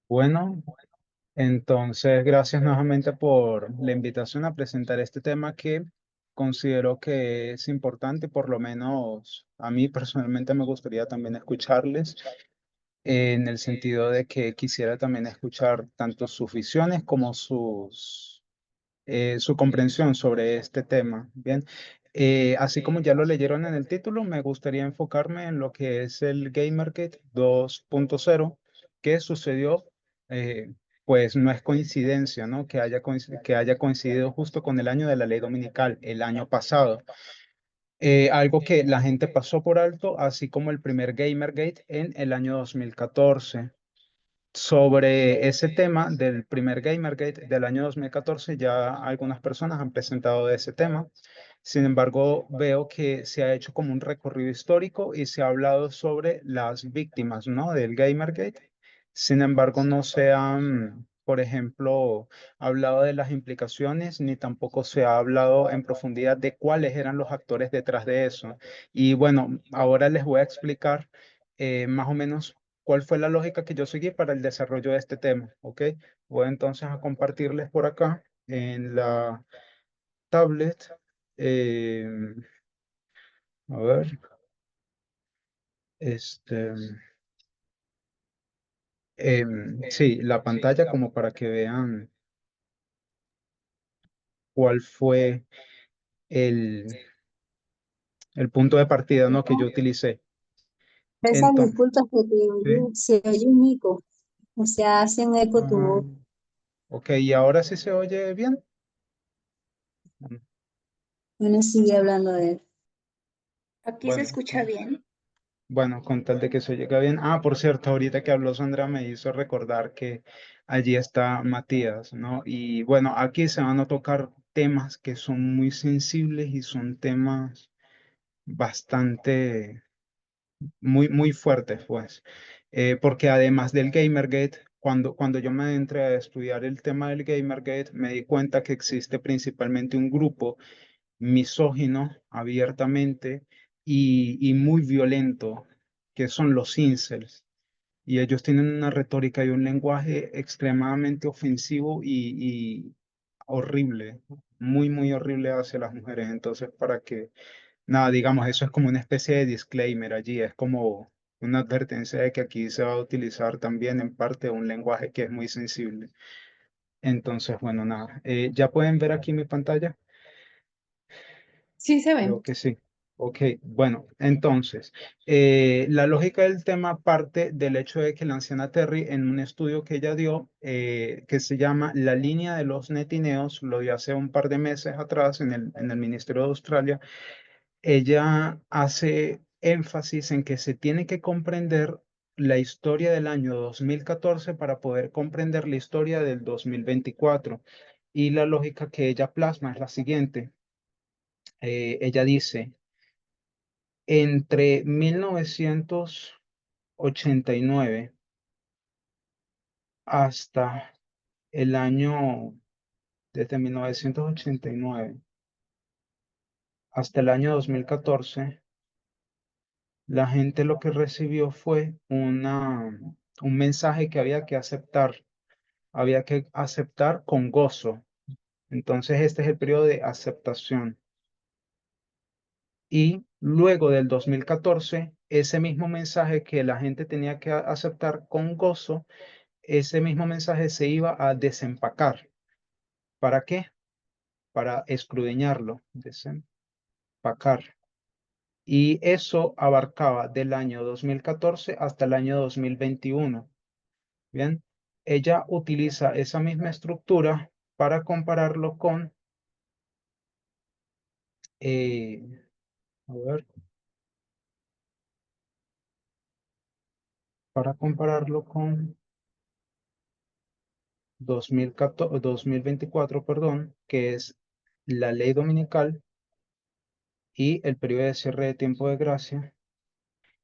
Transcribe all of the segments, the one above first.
Bueno, entonces gracias nuevamente por la invitación a presentar este tema que considero que es importante, por lo menos a mí personalmente me gustaría también escucharles, en el sentido de que quisiera también escuchar tanto sus visiones como su comprensión sobre este tema. Bien, así como ya lo leyeron en el título, me gustaría enfocarme en lo que es el Gamergate 2.0, que sucedió, eh, pues no es coincidencia, ¿no? Que haya coincidido justo con el año de la ley dominical, el año pasado. Algo que la gente pasó por alto, así como el primer Gamergate en el año 2014. Sobre ese tema del primer Gamergate del año 2014, ya algunas personas han presentado de ese tema. Sin embargo, veo que se ha hecho como un recorrido histórico y se ha hablado sobre las víctimas, ¿no? Del Gamergate. Sin embargo, no se han, por ejemplo, hablado de las implicaciones, ni tampoco se ha hablado en profundidad de cuáles eran los actores detrás de eso. Y bueno, ahora les voy a explicar más o menos cuál fue la lógica que yo seguí para el desarrollo de este tema, ¿ok? Voy entonces a compartirles por acá en la tablet. eh, a ver, este, sí, la pantalla como para que vean cuál fue el, el punto de partida, ¿no? Que yo utilicé. César, Entonces, disculpa que ¿sí? se oye un eco, o sea, hace un eco tu Ah, voz. ok, ¿y ahora sí se oye bien? Bueno, sigue hablando de él. Aquí se Bueno, escucha bien. bueno, con tal de que eso llegue bien. Ah, por cierto, ahorita que habló Sandra me hizo recordar que allí está Matías, ¿no? Y bueno, aquí se van a tocar temas que son muy sensibles y son temas bastante, muy fuertes, pues. Porque además del Gamergate, cuando yo me adentré a estudiar el tema del Gamergate, me di cuenta que existe principalmente un grupo misógino abiertamente y muy violento, que son los incels. Y ellos tienen una retórica y un lenguaje extremadamente ofensivo y horrible, muy horrible hacia las mujeres. Entonces, para que, nada, digamos, eso es como una especie de disclaimer allí, es como una advertencia de que aquí se va a utilizar también en parte un lenguaje que es muy sensible. Entonces, bueno, nada, ya pueden ver aquí mi pantalla. Sí se Creo ven. que sí. Ok, bueno, entonces, la lógica del tema parte del hecho de que la anciana Terry, en un estudio que ella dio, que se llama La línea de los netineos, lo dio hace un par de meses atrás en el Ministerio de Australia, ella hace énfasis en que se tiene que comprender la historia del año 2014 para poder comprender la historia del 2024. Y la lógica que ella plasma es la siguiente. Ella dice, entre 1989 hasta el año, desde 1989 hasta el año 2014, la gente lo que recibió fue un mensaje que había que aceptar con gozo. Entonces, este es el periodo de aceptación. Y luego del 2014, ese mismo mensaje que la gente tenía que aceptar con gozo, ese mismo mensaje se iba a desempacar. ¿Para qué? Para escudriñarlo, desempacar. Y eso abarcaba del año 2014 hasta el año 2021. Bien, ella utiliza esa misma estructura para compararlo con, a ver, para compararlo con 2014, 2024, perdón, que es la ley dominical y el periodo de cierre de tiempo de gracia,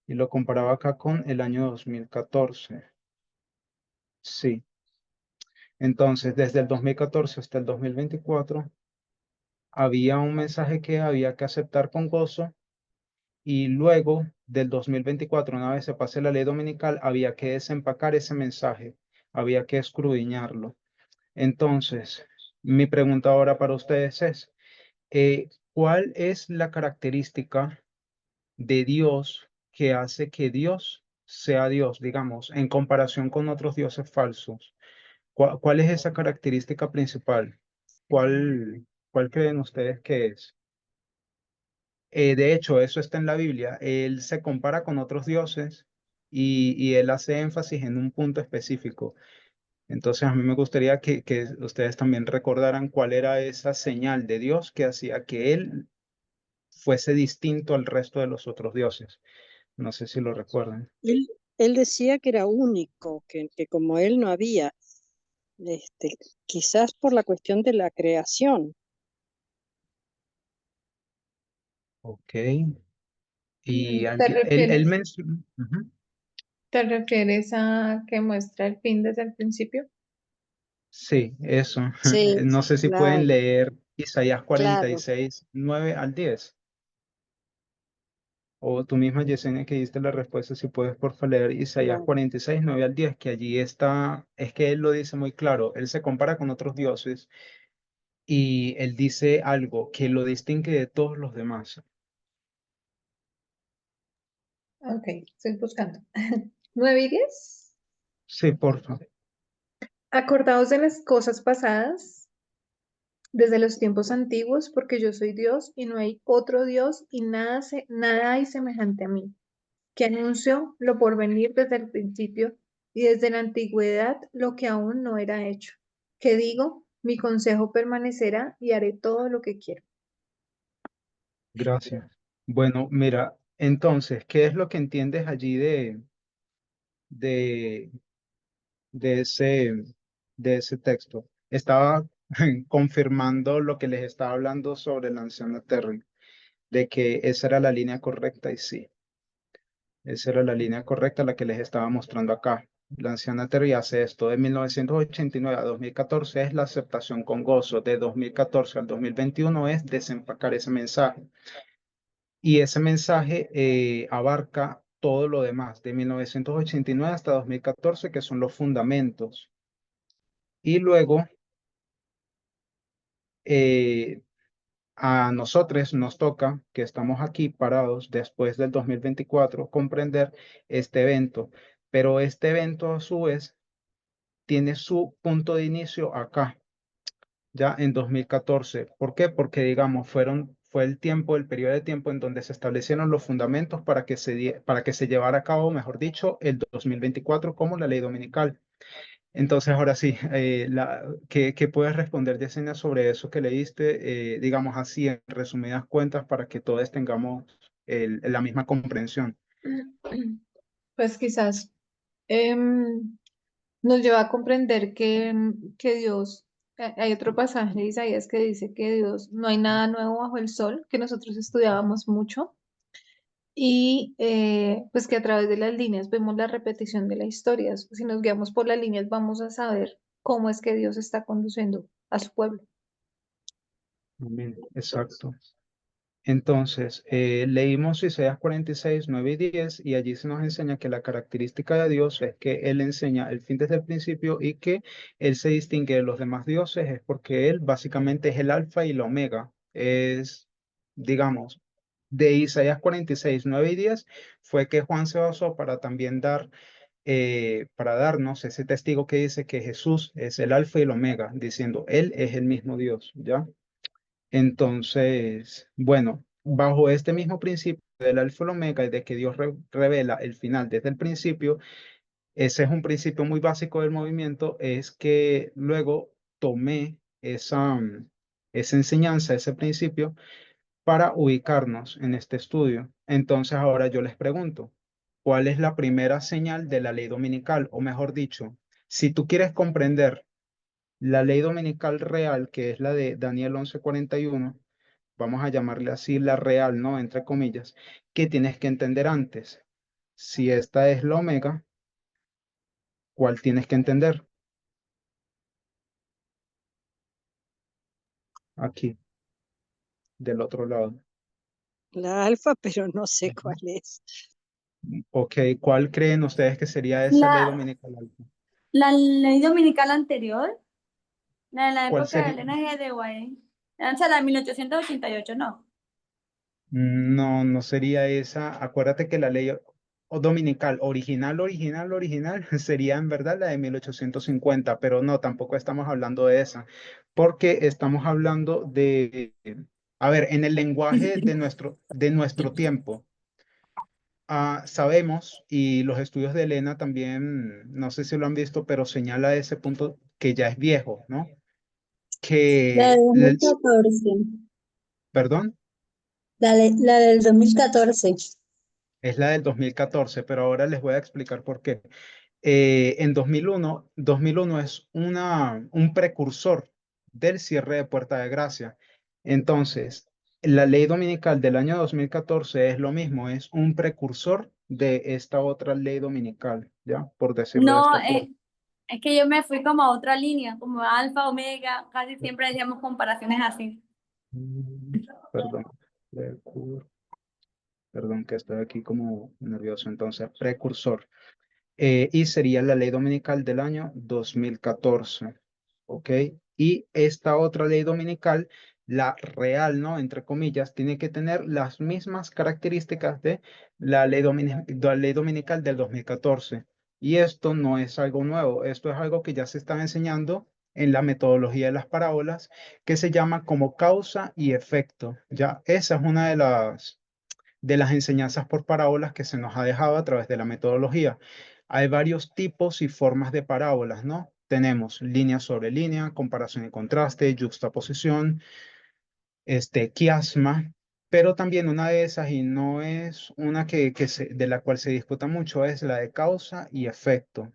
y lo comparaba acá con el año 2014. Sí, entonces desde el 2014 hasta el 2024 había un mensaje que había que aceptar con gozo y luego del 2024, una vez se pase la ley dominical, había que desempacar ese mensaje. había que escudriñarlo. Entonces, mi pregunta ahora para ustedes es, ¿cuál es la característica de Dios que hace que Dios sea Dios, digamos, en comparación con otros dioses falsos? ¿Cuál es esa característica principal? ¿Cuál creen ustedes que es? De hecho, eso está en la Biblia. Él se compara con otros dioses y él hace énfasis en un punto específico. Entonces, a mí me gustaría que ustedes también recordaran cuál era esa señal de Dios que hacía que él fuese distinto al resto de los otros dioses. No sé si lo recuerdan. Él, él decía que era único, que como él no había, este, quizás por la cuestión de la creación. Ok. Y ¿Te él refieres, menciona. Ujú. te refieres a que muestra el fin desde el principio? Sí, eso. Sí, No sé si pueden claro, leer Isaías claro, 46, 9 al 10. O tú misma, Yesenia, que diste la respuesta, si puedes por favor leer Isaías claro. 46, 9 al 10, que allí está, es que él lo dice muy claro, él se compara con otros dioses y él dice algo que lo distingue de todos los demás. Ok, estoy buscando. 9 y 10. Sí, por favor. Acordaos de las cosas pasadas desde los tiempos antiguos, porque yo soy Dios y no hay otro Dios y nada hay semejante a mí, que anuncio lo por venir desde el principio y desde la antigüedad lo que aún no era hecho. Que digo, mi consejo permanecerá y haré todo lo que quiero. Gracias. Bueno, mira, entonces, ¿qué es lo que entiendes allí de, de de ese texto? Estaba confirmando lo que les estaba hablando sobre la anciana Terry, de que esa era la línea correcta y sí, esa era la línea correcta la que les estaba mostrando acá. La anciana Terry hace esto de 1989 a 2014 es la aceptación con gozo, de 2014 al 2021 es desempacar ese mensaje. Y ese mensaje abarca todo lo demás, de 1989 hasta 2014, que son los fundamentos. Y luego eh, a nosotros nos toca, que estamos aquí parados después del 2024, comprender este evento. Pero este evento a su vez tiene su punto de inicio acá, ya en 2014. ¿Por qué? Porque, digamos, fue el tiempo, el periodo de tiempo en donde se establecieron los fundamentos para que para que se llevara a cabo, mejor dicho, el 2024 como la ley dominical. Entonces, ahora sí, ¿qué puedes responder, Yesenia, sobre eso que leíste, digamos así, en resumidas cuentas, para que todos tengamos la misma comprensión? Pues quizás nos lleva a comprender que Dios, hay otro pasaje de Isaías que dice que Dios, no hay nada nuevo bajo el sol, que nosotros estudiábamos mucho, y pues que a través de las líneas vemos la repetición de la historia. Si nos guiamos por las líneas, vamos a saber cómo es que Dios está conduciendo a su pueblo. Amén. Exacto. Entonces, leímos Isaías 46, 9 y 10, y allí se nos enseña que la característica de Dios es que Él enseña el fin desde el principio y que Él se distingue de los demás dioses, es porque Él básicamente es el alfa y el omega. Es, digamos, de Isaías 46, 9 y 10 fue que Juan se basó para también para darnos ese testigo que dice que Jesús es el alfa y el omega, diciendo, Él es el mismo Dios, ¿ya? Entonces, bueno, bajo este mismo principio del alfa y el omega y de que Dios revela el final desde el principio, ese es un principio muy básico del movimiento, es que luego tomé esa enseñanza, ese principio, para ubicarnos en este estudio. Entonces, ahora yo les pregunto, ¿cuál es la primera señal de la ley dominical? O mejor dicho, si tú quieres comprender la ley dominical real, que es la de Daniel 11:41, vamos a llamarle así la real, ¿no? Entre comillas, ¿qué tienes que entender antes? Si esta es la omega, ¿cuál tienes que entender? Aquí, del otro lado. La alfa, pero no sé Ujú. cuál es. Ok, ¿cuál creen ustedes que sería esa ley La, dominical alfa? La ley dominical anterior, la de la ¿Cuál época de sería? Elena G. de White, o sea, la de 1888, no. No, no sería esa. Acuérdate que la ley dominical original sería en verdad la de 1850, pero no, tampoco estamos hablando de esa, porque estamos hablando de, a ver, en el lenguaje de nuestro tiempo. Sabemos, y los estudios de Elena también, no sé si lo han visto, pero señala ese punto que ya es viejo, ¿no? La de Que, 2014. perdón. La del 2014. Es la del 2014, pero ahora les voy a explicar por qué. En 2001 es un precursor del cierre de Puerta de Gracia. Entonces, la ley dominical del año 2014 es lo mismo, es un precursor de esta otra ley dominical, ¿ya? Por decirlo de No, esta forma. es que yo me fui como a otra línea, como alfa, omega, casi siempre decíamos comparaciones así. Mm, Perdón, precur- perdón que estoy aquí como nervioso. Entonces, precursor. Y sería la ley dominical del año 2014, ¿ok? Y esta otra ley dominical, la real, ¿no? Entre comillas, tiene que tener las mismas características de la ley dominical del 2014. Y esto no es algo nuevo, esto es algo que ya se estaba enseñando en la metodología de las parábolas, que se llama como causa y efecto, ¿ya? Esa es una de las enseñanzas por parábolas que se nos ha dejado a través de la metodología. Hay varios tipos y formas de parábolas, ¿no? Tenemos línea sobre línea, comparación y contraste, yuxtaposición, quiasma, pero también una de esas, y no es una de la cual se disputa mucho, es la de causa y efecto.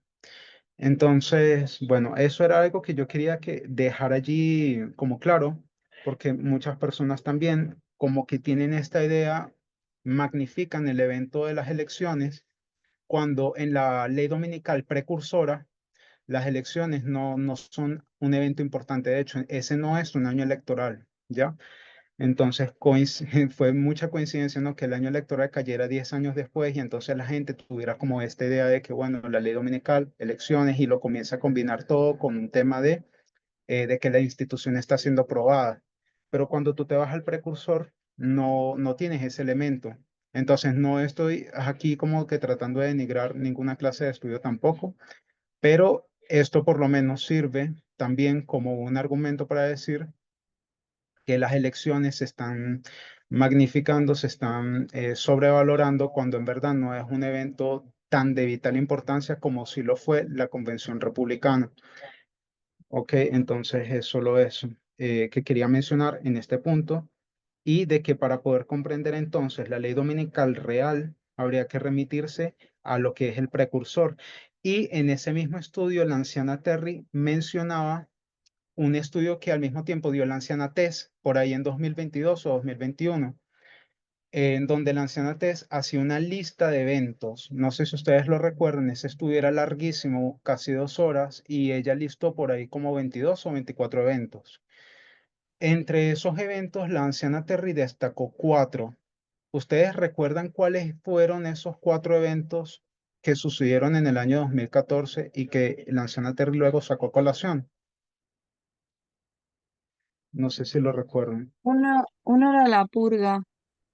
Entonces, bueno, eso era algo que yo quería dejar allí como claro, porque muchas personas también como que tienen esta idea, magnifican el evento de las elecciones, cuando en la ley dominical precursora, las elecciones no son un evento importante. De hecho, ese no es un año electoral, ¿ya? Entonces, fue mucha coincidencia, ¿no? Que el año electoral cayera 10 años después y entonces la gente tuviera como esta idea de que, bueno, la ley dominical, elecciones, y lo comienza a combinar todo con un tema de que la institución está siendo aprobada. Pero cuando tú te vas al precursor, no tienes ese elemento. Entonces, no estoy aquí como que tratando de denigrar ninguna clase de estudio tampoco, pero esto por lo menos sirve también como un argumento para decir que las elecciones se están magnificando, se están sobrevalorando, cuando en verdad no es un evento tan de vital importancia como si lo fue la Convención Republicana. Ok, entonces es solo eso que quería mencionar en este punto, y de que para poder comprender entonces la ley dominical real habría que remitirse a lo que es el precursor. Y en ese mismo estudio, la anciana Terry mencionaba un estudio que al mismo tiempo dio la anciana Tess por ahí en 2022 o 2021, en donde la anciana Tess hacía una lista de eventos. No sé si ustedes lo recuerdan, ese estudio era larguísimo, casi 2 horas, y ella listó por ahí como 22 o 24 eventos. Entre esos eventos, la anciana Terry destacó 4. ¿Ustedes recuerdan cuáles fueron esos 4 eventos que sucedieron en el año 2014 y que la anciana Terry luego sacó a colación? No sé si lo recuerdan. Uno era la purga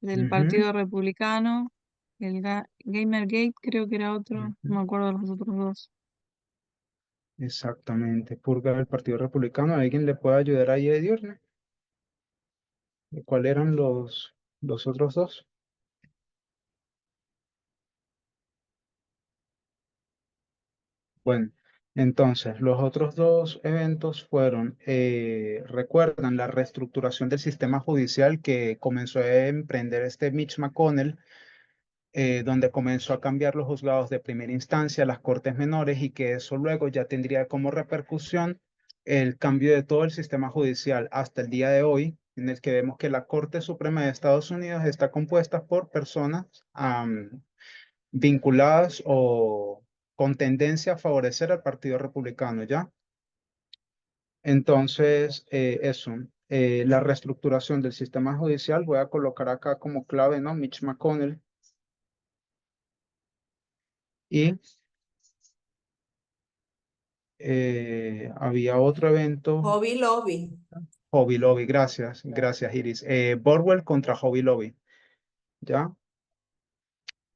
del Ujú, Partido Republicano, el Gamergate creo que era otro, ujú. no me acuerdo de los otros dos. Exactamente. Purga del Partido Republicano. ¿Alguien le puede ayudar ahí a Diurne? ¿Cuáles eran los otros dos? Bueno, entonces, los otros dos eventos fueron, recuerdan, la reestructuración del sistema judicial que comenzó a emprender Mitch McConnell, donde comenzó a cambiar los juzgados de primera instancia a las cortes menores, y que eso luego ya tendría como repercusión el cambio de todo el sistema judicial hasta el día de hoy, en el que vemos que la Corte Suprema de Estados Unidos está compuesta por personas vinculadas o con tendencia a favorecer al Partido Republicano, ¿ya? Entonces, la reestructuración del sistema judicial, voy a colocar acá como clave, ¿no? Mitch McConnell. Y Había otro evento, Hobby Lobby. Hobby Lobby, gracias Iris. Borwell contra Hobby Lobby, ¿ya?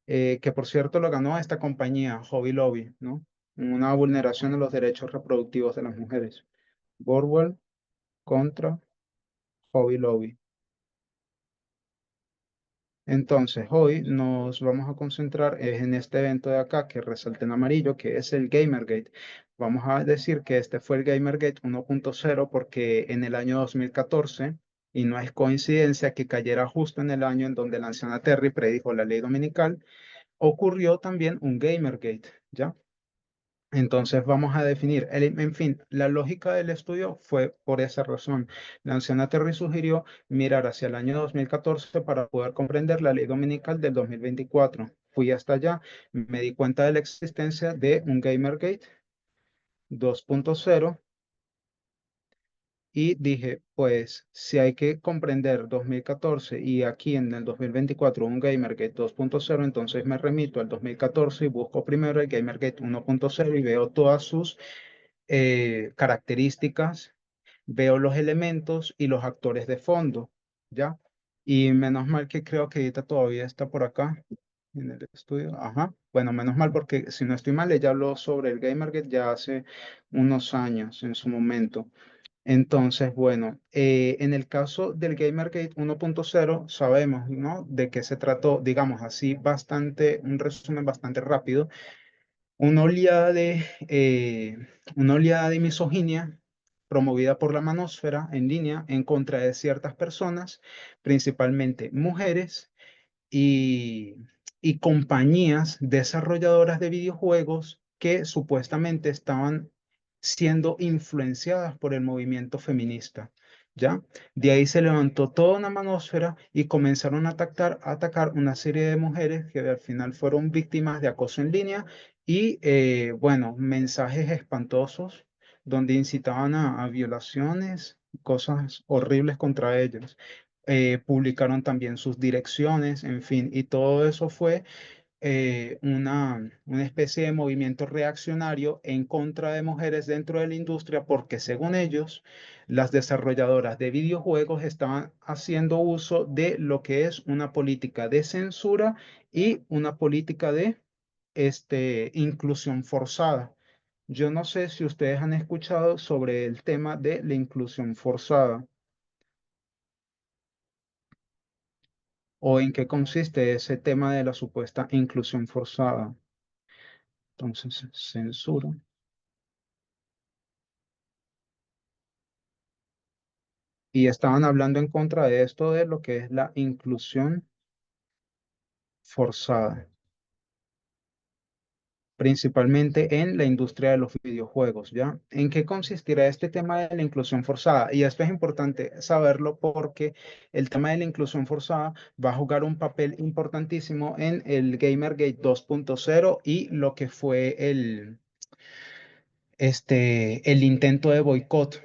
Que por cierto lo ganó esta compañía, Hobby Lobby, ¿no? Una vulneración de los derechos reproductivos de las mujeres. Borwell contra Hobby Lobby. Entonces, hoy nos vamos a concentrar en este evento de acá que resalta en amarillo, que es el Gamergate. Vamos a decir que este fue el Gamergate 1.0 porque en el año 2014, y no es coincidencia que cayera justo en el año en donde la anciana Terry predijo la ley dominical, ocurrió también un Gamergate, ¿ya? Entonces vamos a definir, en fin, la lógica del estudio fue por esa razón. La anciana Terry sugirió mirar hacia el año 2014 para poder comprender la ley dominical del 2024. Fui hasta allá, me di cuenta de la existencia de un Gamergate 2.0 y dije, pues si hay que comprender 2014 y aquí en el 2024 un Gamergate 2.0, entonces me remito al 2014 y busco primero el Gamergate 1.0 y veo todas sus características, veo los elementos y los actores de fondo, ¿ya? Y menos mal que creo que Edita todavía está por acá en el estudio. Ajá. Bueno, menos mal porque si no estoy mal, ella habló sobre el Gamergate ya hace unos años en su momento. Entonces, bueno, en el caso del Gamergate 1.0 sabemos, ¿no? De qué se trató, digamos así, bastante, un resumen bastante rápido una oleada una oleada de misoginia promovida por la manósfera en línea en contra de ciertas personas, principalmente mujeres y, y compañías desarrolladoras de videojuegos que supuestamente estaban siendo influenciadas por el movimiento feminista. ¿Ya? De ahí se levantó toda una manósfera y comenzaron a atacar una serie de mujeres que al final fueron víctimas de acoso en línea y, bueno, mensajes espantosos donde incitaban a violaciones, cosas horribles contra ellas. Publicaron también sus direcciones, en fin, y todo eso fue una especie de movimiento reaccionario en contra de mujeres dentro de la industria porque según ellos, las desarrolladoras de videojuegos estaban haciendo uso de lo que es una política de censura y una política de inclusión forzada. Yo no sé si ustedes han escuchado sobre el tema de la inclusión forzada o en qué consiste ese tema de la supuesta inclusión forzada. Entonces, censura. Y estaban hablando en contra de esto de lo que es la inclusión forzada, principalmente en la industria de los videojuegos, ¿ya? ¿En qué consistirá este tema de la inclusión forzada? Y esto es importante saberlo porque el tema de la inclusión forzada va a jugar un papel importantísimo en el Gamergate 2.0 y lo que fue el intento de boicot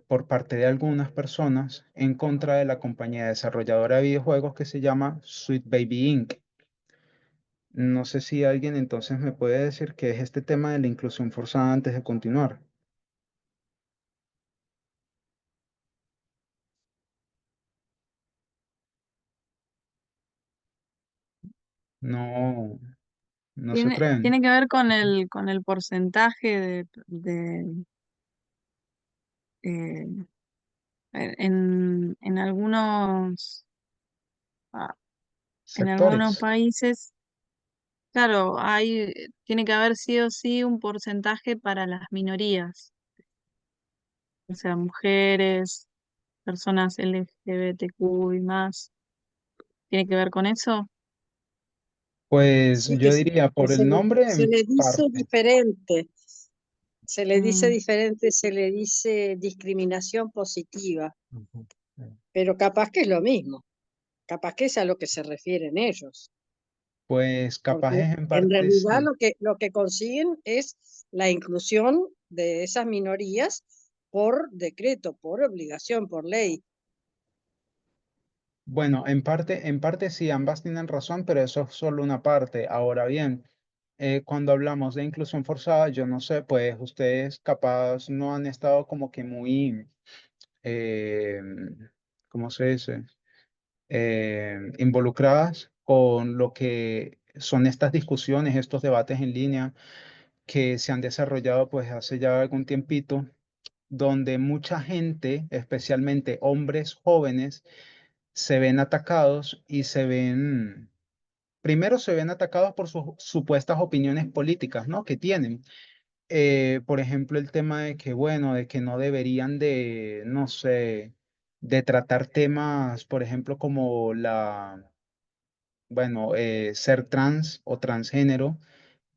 por parte de algunas personas en contra de la compañía desarrolladora de videojuegos que se llama Sweet Baby Inc. No sé si alguien entonces me puede decir qué es este tema de la inclusión forzada antes de continuar. No, no se atreven. Tiene que ver con el porcentaje eh, en algunos, ah, en algunos Sectores. países, claro, tiene que haber sí o sí un porcentaje para las minorías, o sea, mujeres, personas LGBTQ y más. ¿Tiene que ver con eso? Pues Sí, yo diría que por el nombre se en le dice parte. diferente, se le dice Mm, diferente, se le dice discriminación positiva, Ujú. pero capaz que es lo mismo, capaz que es a lo que se refieren ellos, Pues capaz porque es en en parte realidad sí. lo que consiguen es la inclusión de esas minorías por decreto, por obligación, por ley. Bueno, en parte sí, ambas tienen razón, pero eso es solo una parte. Ahora bien. cuando hablamos de inclusión forzada, yo no sé, pues ustedes capaz no han estado como que muy, eh, ¿cómo se dice? Involucradas con lo que son estas discusiones, estos debates en línea que se han desarrollado pues hace ya algún tiempito, donde mucha gente, especialmente hombres jóvenes, se ven atacados y primero se ven atacados por sus supuestas opiniones políticas, ¿no? Que tienen. Por ejemplo, el tema de que, bueno, de que no deberían de, no sé, de tratar temas, por ejemplo, como bueno, ser trans o transgénero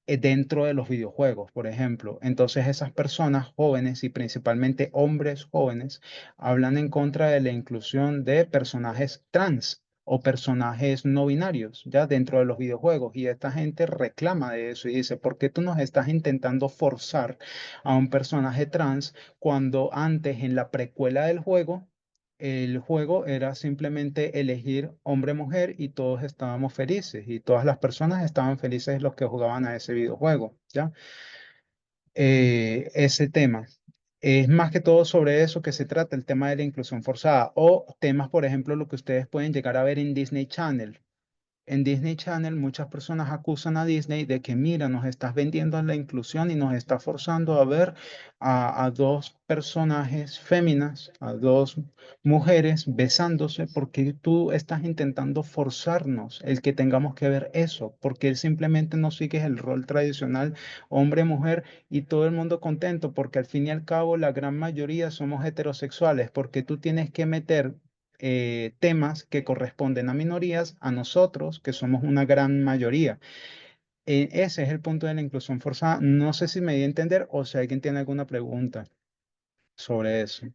dentro de los videojuegos, por ejemplo. Entonces esas personas jóvenes y principalmente hombres jóvenes hablan en contra de la inclusión de personajes trans o personajes no binarios ya dentro de los videojuegos y esta gente reclama de eso y dice, ¿por qué tú nos estás intentando forzar a un personaje trans cuando antes en la precuela del juego el juego era simplemente elegir hombre-mujer y todos estábamos felices y todas las personas estaban felices los que jugaban a ese videojuego, ¿ya? Ese tema. Es más que todo sobre eso que se trata, el tema de la inclusión forzada o temas, por ejemplo, lo que ustedes pueden llegar a ver en Disney Channel. En Disney Channel muchas personas acusan a Disney de que, mira, nos estás vendiendo la inclusión y nos está forzando a ver a dos personajes féminas, a dos mujeres besándose, porque tú estás intentando forzarnos el que tengamos que ver eso, porque simplemente no sigues el rol tradicional hombre-mujer y todo el mundo contento, porque al fin y al cabo la gran mayoría somos heterosexuales, porque tú tienes que meter temas que corresponden a minorías, a nosotros, que somos una gran mayoría. Ese es el punto de la inclusión forzada. No sé si me di a entender o si alguien tiene alguna pregunta sobre eso.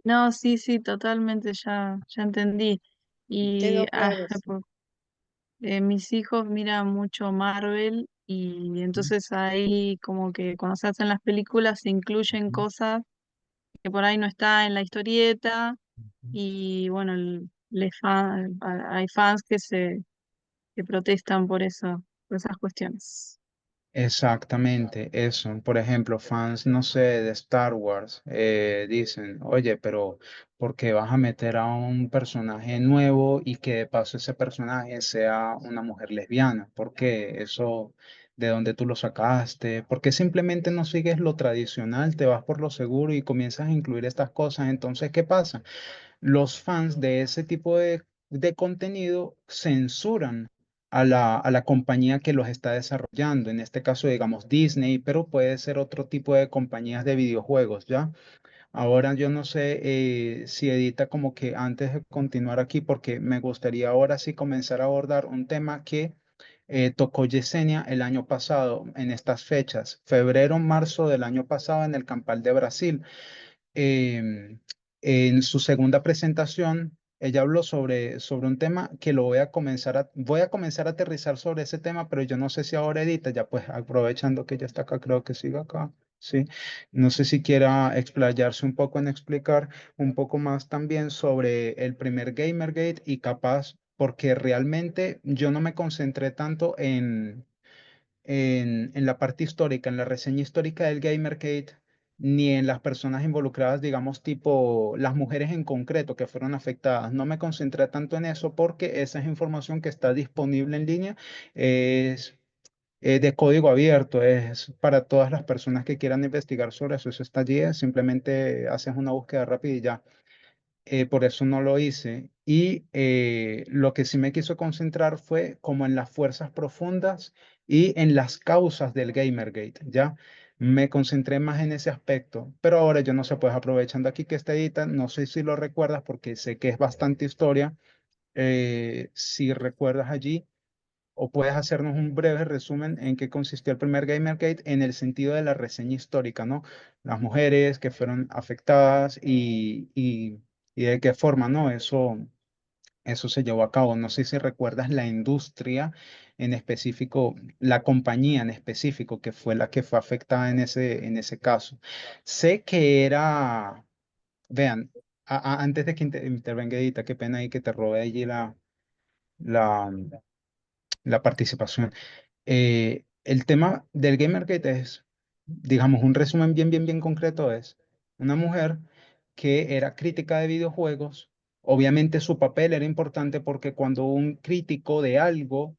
No, sí, sí, totalmente, ya entendí. Y Quedó claro, sí. mis hijos miran mucho Marvel y entonces ahí como que cuando se hacen las películas se incluyen cosas que por ahí no está en la historieta y bueno, hay fans que protestan por eso, por esas cuestiones. Exactamente, eso. Por ejemplo, fans, no sé, de Star Wars, dicen, oye, pero ¿por qué vas a meter a un personaje nuevo y que de paso ese personaje sea una mujer lesbiana? ¿Por qué? Eso, ¿de dónde tú lo sacaste? ¿Por qué simplemente no sigues lo tradicional, te vas por lo seguro y comienzas a incluir estas cosas? Entonces, ¿qué pasa? Los fans de ese tipo de contenido censuran a la compañía que los está desarrollando. En este caso, digamos Disney, pero puede ser otro tipo de compañías de videojuegos, ¿ya? Ahora yo no sé si Edita como que antes de continuar aquí, porque me gustaría ahora sí comenzar a abordar un tema que tocó Yesenia el año pasado, en estas fechas, febrero, marzo del año pasado en el Campal de Brasil. em, en su segunda presentación, ella habló sobre un tema que voy a comenzar a aterrizar sobre ese tema, pero yo no sé si ahora Edita, ya pues aprovechando que ella está acá, creo que sigue acá, sí. No sé si quiera explayarse un poco en explicar un poco más también sobre el primer Gamergate y capaz, porque realmente yo no me concentré tanto en la parte histórica, en la reseña histórica del Gamergate, ni en las personas involucradas, digamos, tipo las mujeres en concreto que fueron afectadas. No me concentré tanto en eso porque esa es información que está disponible en línea, es de código abierto, es para todas las personas que quieran investigar sobre eso. Eso está allí, simplemente haces una búsqueda rápida y ya. Por eso no lo hice. Y lo que sí me quiso concentrar fue como en las fuerzas profundas y en las causas del Gamergate, ¿ya? Me concentré más en ese aspecto, pero ahora yo no sé, pues aprovechando aquí que está edita, no sé si lo recuerdas porque sé que es bastante historia, si recuerdas allí o puedes hacernos un breve resumen en qué consistió el primer Gamergate en el sentido de la reseña histórica, ¿no? Las mujeres que fueron afectadas y de qué forma, ¿no? Eso se llevó a cabo. No sé si recuerdas la industria en específico, la compañía en específico que fue la que fue afectada en ese caso. Sé que era, vean, antes de que intervenga Edita, qué pena ahí que te robé allí la, la participación. El tema del Gamergate es, digamos, un resumen bien concreto es una mujer que era crítica de videojuegos. Obviamente su papel era importante porque cuando un crítico de algo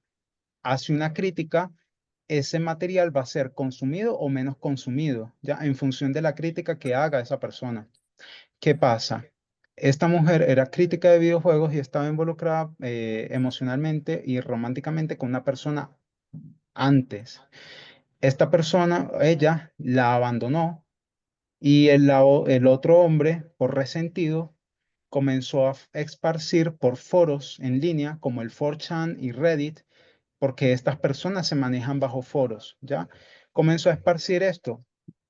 hace una crítica, ese material va a ser consumido o menos consumido, ya en función de la crítica que haga esa persona. ¿Qué pasa? Esta mujer era crítica de videojuegos y estaba involucrada emocionalmente y románticamente con una persona antes. Esta persona, ella la abandonó y el otro hombre, por resentido, comenzó a esparcir por foros en línea como el 4chan y Reddit, porque estas personas se manejan bajo foros, ¿ya? Comenzó a esparcir esto,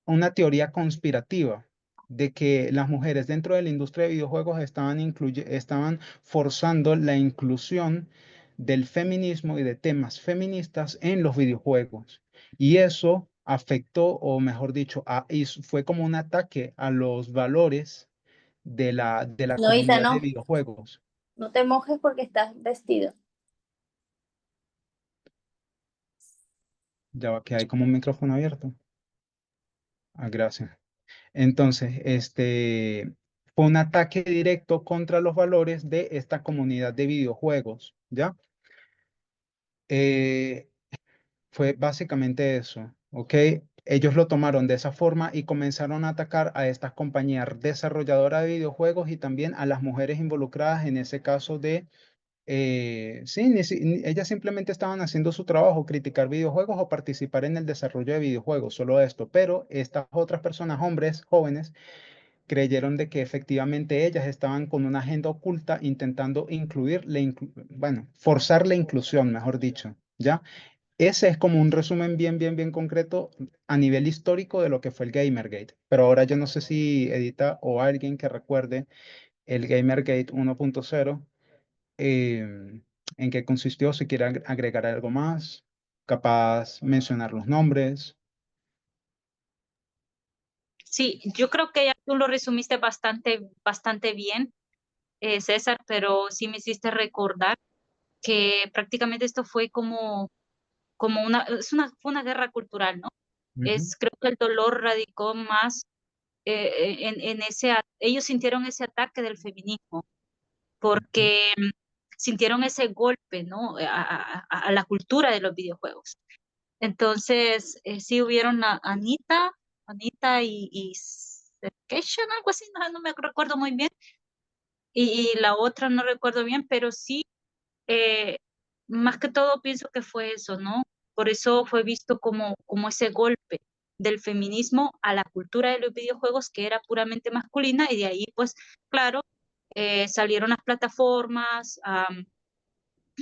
una teoría conspirativa de que las mujeres dentro de la industria de videojuegos estaban forzando la inclusión del feminismo y de temas feministas en los videojuegos. Y eso afectó, o mejor dicho, fue como un ataque a los valores de la Loisa, comunidad de no, videojuegos. no te mojes porque estás vestido. Ya va que hay como un micrófono abierto. Ah, gracias. Entonces, fue un ataque directo contra los valores de esta comunidad de videojuegos, ¿ya? Eh, Fue básicamente eso, ¿ok? Ellos lo tomaron de esa forma y comenzaron a atacar a estas compañías desarrolladoras de videojuegos y también a las mujeres involucradas en ese caso sí, ellas simplemente estaban haciendo su trabajo, criticar videojuegos o participar en el desarrollo de videojuegos, solo esto, pero estas otras personas, hombres jóvenes, creyeron de que efectivamente ellas estaban con una agenda oculta intentando bueno, forzar la inclusión, mejor dicho, ¿ya? Ese es como un resumen bien concreto a nivel histórico de lo que fue el Gamergate. Pero ahora yo no sé si Edita o alguien que recuerde el Gamergate 1.0, en qué consistió, si quiere agregar algo más, capaz mencionar los nombres. Sí, yo creo que ya tú lo resumiste bastante bien, César, pero sí me hiciste recordar que prácticamente esto fue como fue una guerra cultural, ¿no? Ujú, Creo que el dolor radicó más en ellos sintieron ese ataque del feminismo, ujú. porque sintieron ese golpe, ¿no? A la cultura de los videojuegos. Entonces, sí hubieron a Anita y Kesha, algo así, no me recuerdo muy bien, y la otra no recuerdo bien, pero sí, eh, más que todo pienso que fue eso, ¿no? Por eso fue visto como ese golpe del feminismo a la cultura de los videojuegos que era puramente masculina y de ahí, pues, claro, salieron las plataformas,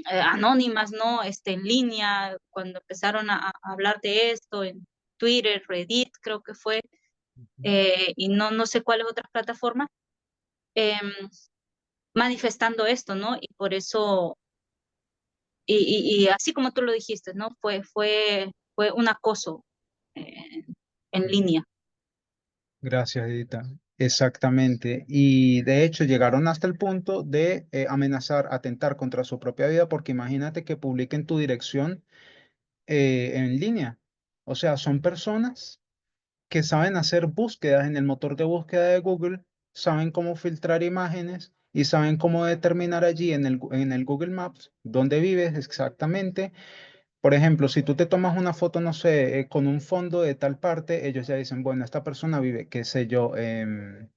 anónimas, ¿no? En línea, cuando empezaron a hablar de esto en Twitter, Reddit, creo que fue, y no sé cuáles otras plataformas, em, manifestando esto, ¿no? Y por eso, y así como tú lo dijiste, ¿no? Fue un acoso eh, en línea. Gracias, Edita. Exactamente. Y de hecho llegaron hasta el punto de amenazar, atentar contra su propia vida, porque imagínate que publiquen tu dirección en línea. O sea, son personas que saben hacer búsquedas en el motor de búsqueda de Google, saben cómo filtrar imágenes y saben cómo determinar allí en el Google Maps dónde vives exactamente. Por ejemplo, si tú te tomas una foto, no sé, con un fondo de tal parte, ellos ya dicen, bueno, esta persona vive, qué sé yo, en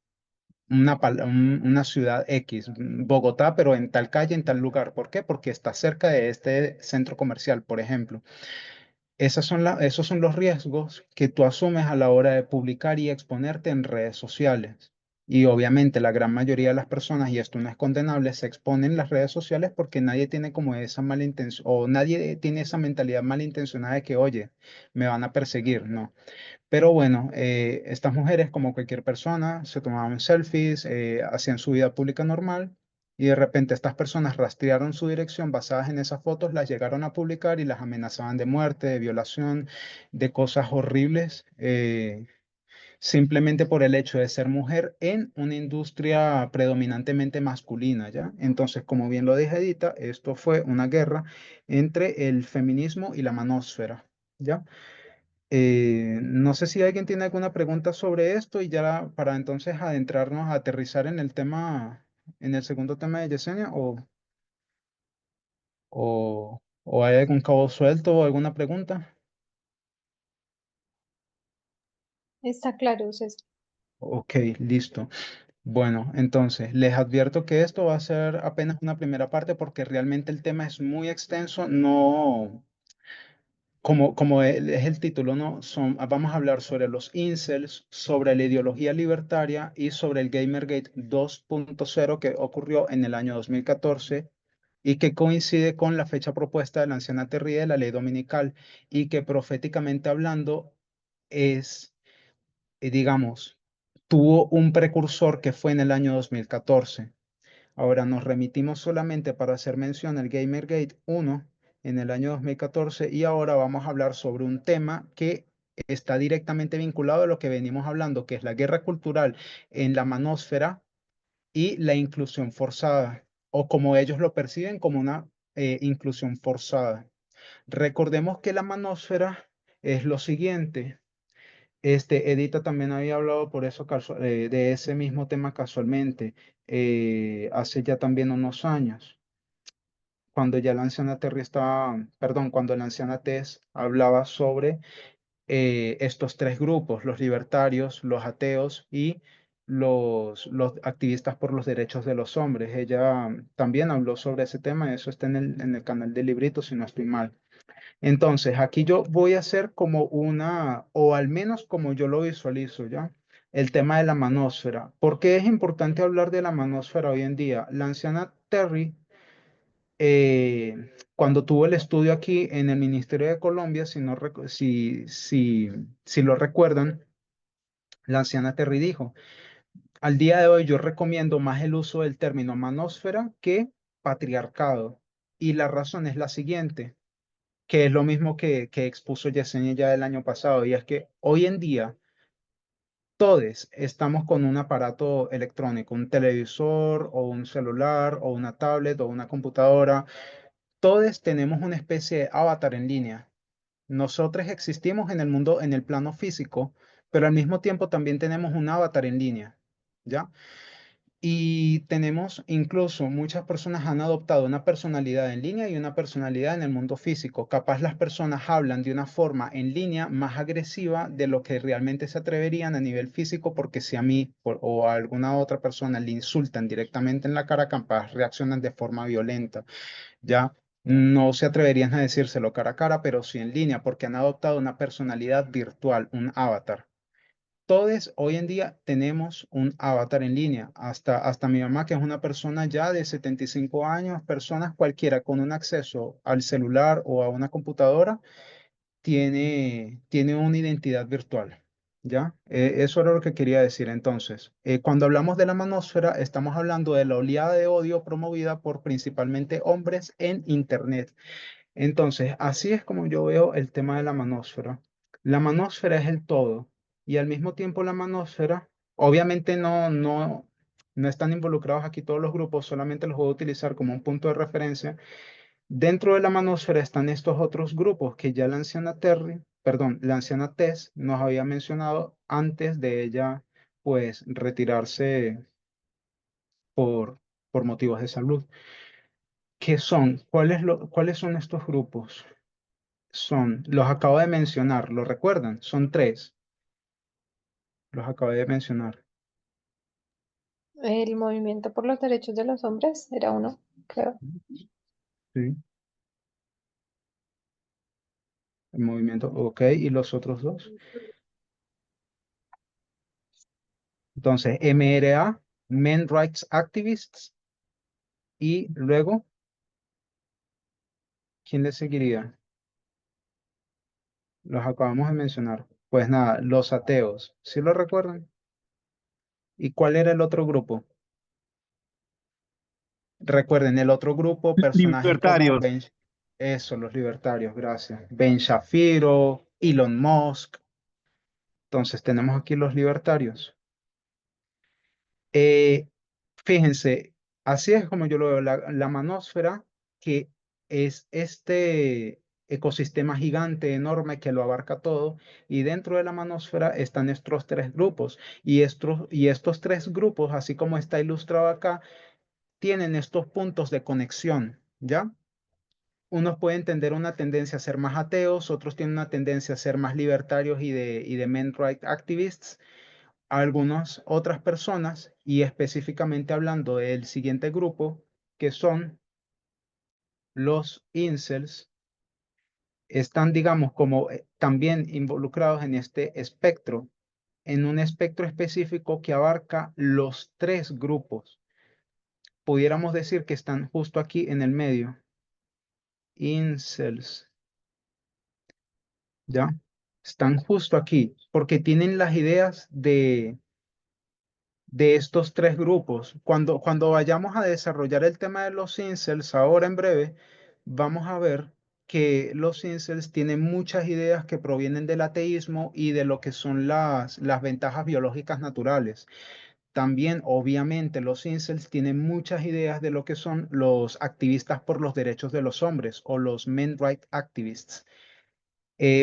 una ciudad X, Bogotá, pero en tal calle, en tal lugar. ¿Por qué? Porque está cerca de este centro comercial, por ejemplo. Esos son los riesgos que tú asumes a la hora de publicar y exponerte en redes sociales. Y obviamente la gran mayoría de las personas, y esto no es condenable, se exponen en las redes sociales porque nadie tiene como esa mala intención, o nadie tiene esa mentalidad malintencionada de que, oye, me van a perseguir, no. Pero bueno, estas mujeres, como cualquier persona, se tomaban selfies, hacían su vida pública normal y de repente estas personas rastrearon su dirección basadas en esas fotos, las llegaron a publicar y las amenazaban de muerte, de violación, de cosas horribles. simplemente por el hecho de ser mujer en una industria predominantemente masculina, ¿ya? Entonces, como bien lo dije Edita, esto fue una guerra entre el feminismo y la manósfera, ¿ya? No sé si alguien tiene alguna pregunta sobre esto y ya para entonces adentrarnos a aterrizar en el tema, en el segundo tema de Yesenia, o hay algún cabo suelto o alguna pregunta. Está claro, César. Ok, listo. Bueno, entonces les advierto que esto va a ser apenas una primera parte porque realmente el tema es muy extenso, no, como es el título, ¿no? Vamos a hablar sobre los incels, sobre la ideología libertaria y sobre el Gamergate 2.0 que ocurrió en el año 2014 y que coincide con la fecha propuesta de la anciana Terry de la ley dominical y que proféticamente hablando es, digamos, tuvo un precursor que fue en el año 2014. Ahora nos remitimos solamente para hacer mención al Gamergate 1 en el año 2014 y ahora vamos a hablar sobre un tema que está directamente vinculado a lo que venimos hablando, que es la guerra cultural en la manósfera y la inclusión forzada, o como ellos lo perciben como una inclusión forzada. Recordemos que la manósfera es lo siguiente. Edita también había hablado por eso de ese mismo tema casualmente hace ya también unos años, cuando ya la anciana Terry estaba, perdón, cuando la anciana Tess hablaba sobre estos tres grupos, los libertarios, los ateos y los activistas por los derechos de los hombres. Ella también habló sobre ese tema, eso está en el canal de Librito, si no estoy mal. Entonces, aquí yo voy a hacer como una, o al menos como yo lo visualizo, ¿ya? El tema de la manósfera. ¿Por qué es importante hablar de la manósfera hoy en día? La anciana Terry, cuando tuvo el estudio aquí en el Ministerio de Colombia, si lo recuerdan, la anciana Terry dijo, al día de hoy yo recomiendo más el uso del término manósfera que patriarcado. Y la razón es la siguiente, que es lo mismo que expuso Yesenia ya el año pasado, y es que hoy en día todos estamos con un aparato electrónico, un televisor o un celular o una tablet o una computadora. Todos tenemos una especie de avatar en línea. Nosotros existimos en el mundo, en el plano físico, pero al mismo tiempo también tenemos un avatar en línea, ¿ya? Y tenemos incluso muchas personas han adoptado una personalidad en línea y una personalidad en el mundo físico. Capaz las personas hablan de una forma en línea más agresiva de lo que realmente se atreverían a nivel físico, porque si a mí o a alguna otra persona le insultan directamente en la cara, capaz reaccionan de forma violenta. Ya no se atreverían a decírselo cara a cara, pero sí en línea, porque han adoptado una personalidad virtual, un avatar. Todos hoy en día tenemos un avatar en línea, hasta mi mamá, que es una persona ya de 75 años, personas cualquiera con un acceso al celular o a una computadora, tiene una identidad virtual, ¿ya? Eso era lo que quería decir. Entonces, cuando hablamos de la manósfera, estamos hablando de la oleada de odio promovida por principalmente hombres en Internet. Entonces, así es como yo veo el tema de la manósfera. La manósfera es el todo y al mismo tiempo la manósfera, obviamente no están involucrados aquí todos los grupos, solamente los voy a utilizar como un punto de referencia. Dentro de la manósfera están estos otros grupos que ya la anciana Terry, perdón, la anciana Tess nos había mencionado antes de ella, pues, retirarse por, por motivos de salud. ¿Qué son? ¿Cuáles son estos grupos? Los acabo de mencionar, ¿lo recuerdan? Son tres, los acabé de mencionar. El movimiento por los derechos de los hombres era uno, creo. Sí, el movimiento, ok, y los otros dos. Entonces, MRA, Men Rights Activists, y luego, ¿quién le seguiría? Los acabamos de mencionar. Pues nada, los ateos, ¿sí lo recuerdan? ¿Y cuál era el otro grupo? Recuerden, el otro grupo, personajes como Libertarios. eso, los libertarios, gracias. Ben Shapiro, Elon Musk. Entonces tenemos aquí los libertarios. Eh, Fíjense, así es como yo lo veo, la manósfera, que es este ecosistema gigante, enorme, que lo abarca todo, y dentro de la manósfera están estos tres grupos, y estos tres grupos, así como está ilustrado acá, tienen estos puntos de conexión, ¿ya? Unos pueden tener una tendencia a ser más ateos, otros tienen una tendencia a ser más libertarios y de men right activists, algunas otras personas, y específicamente hablando del siguiente grupo, que son los incels, están, digamos, como también involucrados en este espectro, en un espectro específico que abarca los tres grupos. Pudiéramos decir que están justo aquí en el medio. Incels, ¿ya? Están justo aquí, porque tienen las ideas de estos tres grupos. Cuando vayamos a desarrollar el tema de los incels, ahora en breve, vamos a ver que los incels tienen muchas ideas que provienen del ateísmo y de lo que son las ventajas biológicas naturales. También, obviamente, los incels tienen muchas ideas de lo que son los activistas por los derechos de los hombres o los men right activists,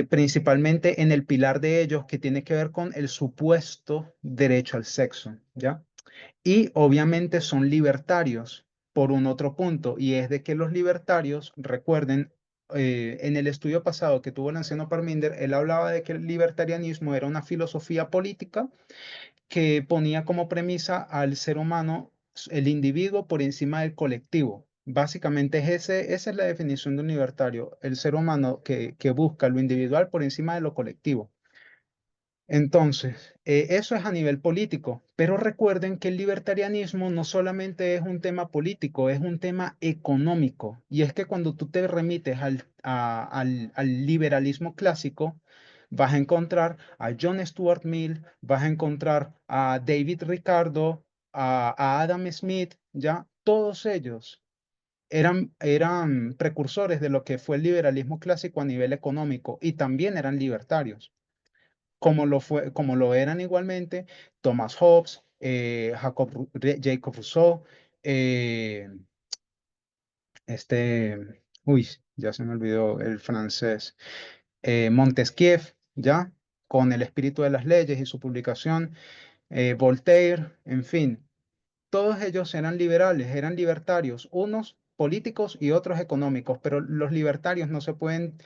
principalmente en el pilar de ellos que tiene que ver con el supuesto derecho al sexo, ¿ya? Y obviamente son libertarios por un otro punto, y es de que los libertarios, recuerden, en el estudio pasado que tuvo el anciano Parminder, él hablaba de que el libertarianismo era una filosofía política que ponía como premisa al ser humano, el individuo por encima del colectivo. Básicamente esa es la definición de un libertario, el ser humano que busca lo individual por encima de lo colectivo. Entonces, eso es a nivel político, pero recuerden que el libertarianismo no solamente es un tema político, es un tema económico. Y es que cuando tú te remites al liberalismo clásico, vas a encontrar a John Stuart Mill, vas a encontrar a David Ricardo, a Adam Smith, ¿ya? Todos ellos eran precursores de lo que fue el liberalismo clásico a nivel económico, y también eran libertarios, como lo eran igualmente Thomas Hobbes, Jacob Rousseau, eh, ya se me olvidó el francés, Montesquieu, ¿ya? Con El espíritu de las leyes y su publicación, Voltaire, en fin, todos ellos eran liberales, eran libertarios, unos políticos y otros económicos, pero los libertarios no se pueden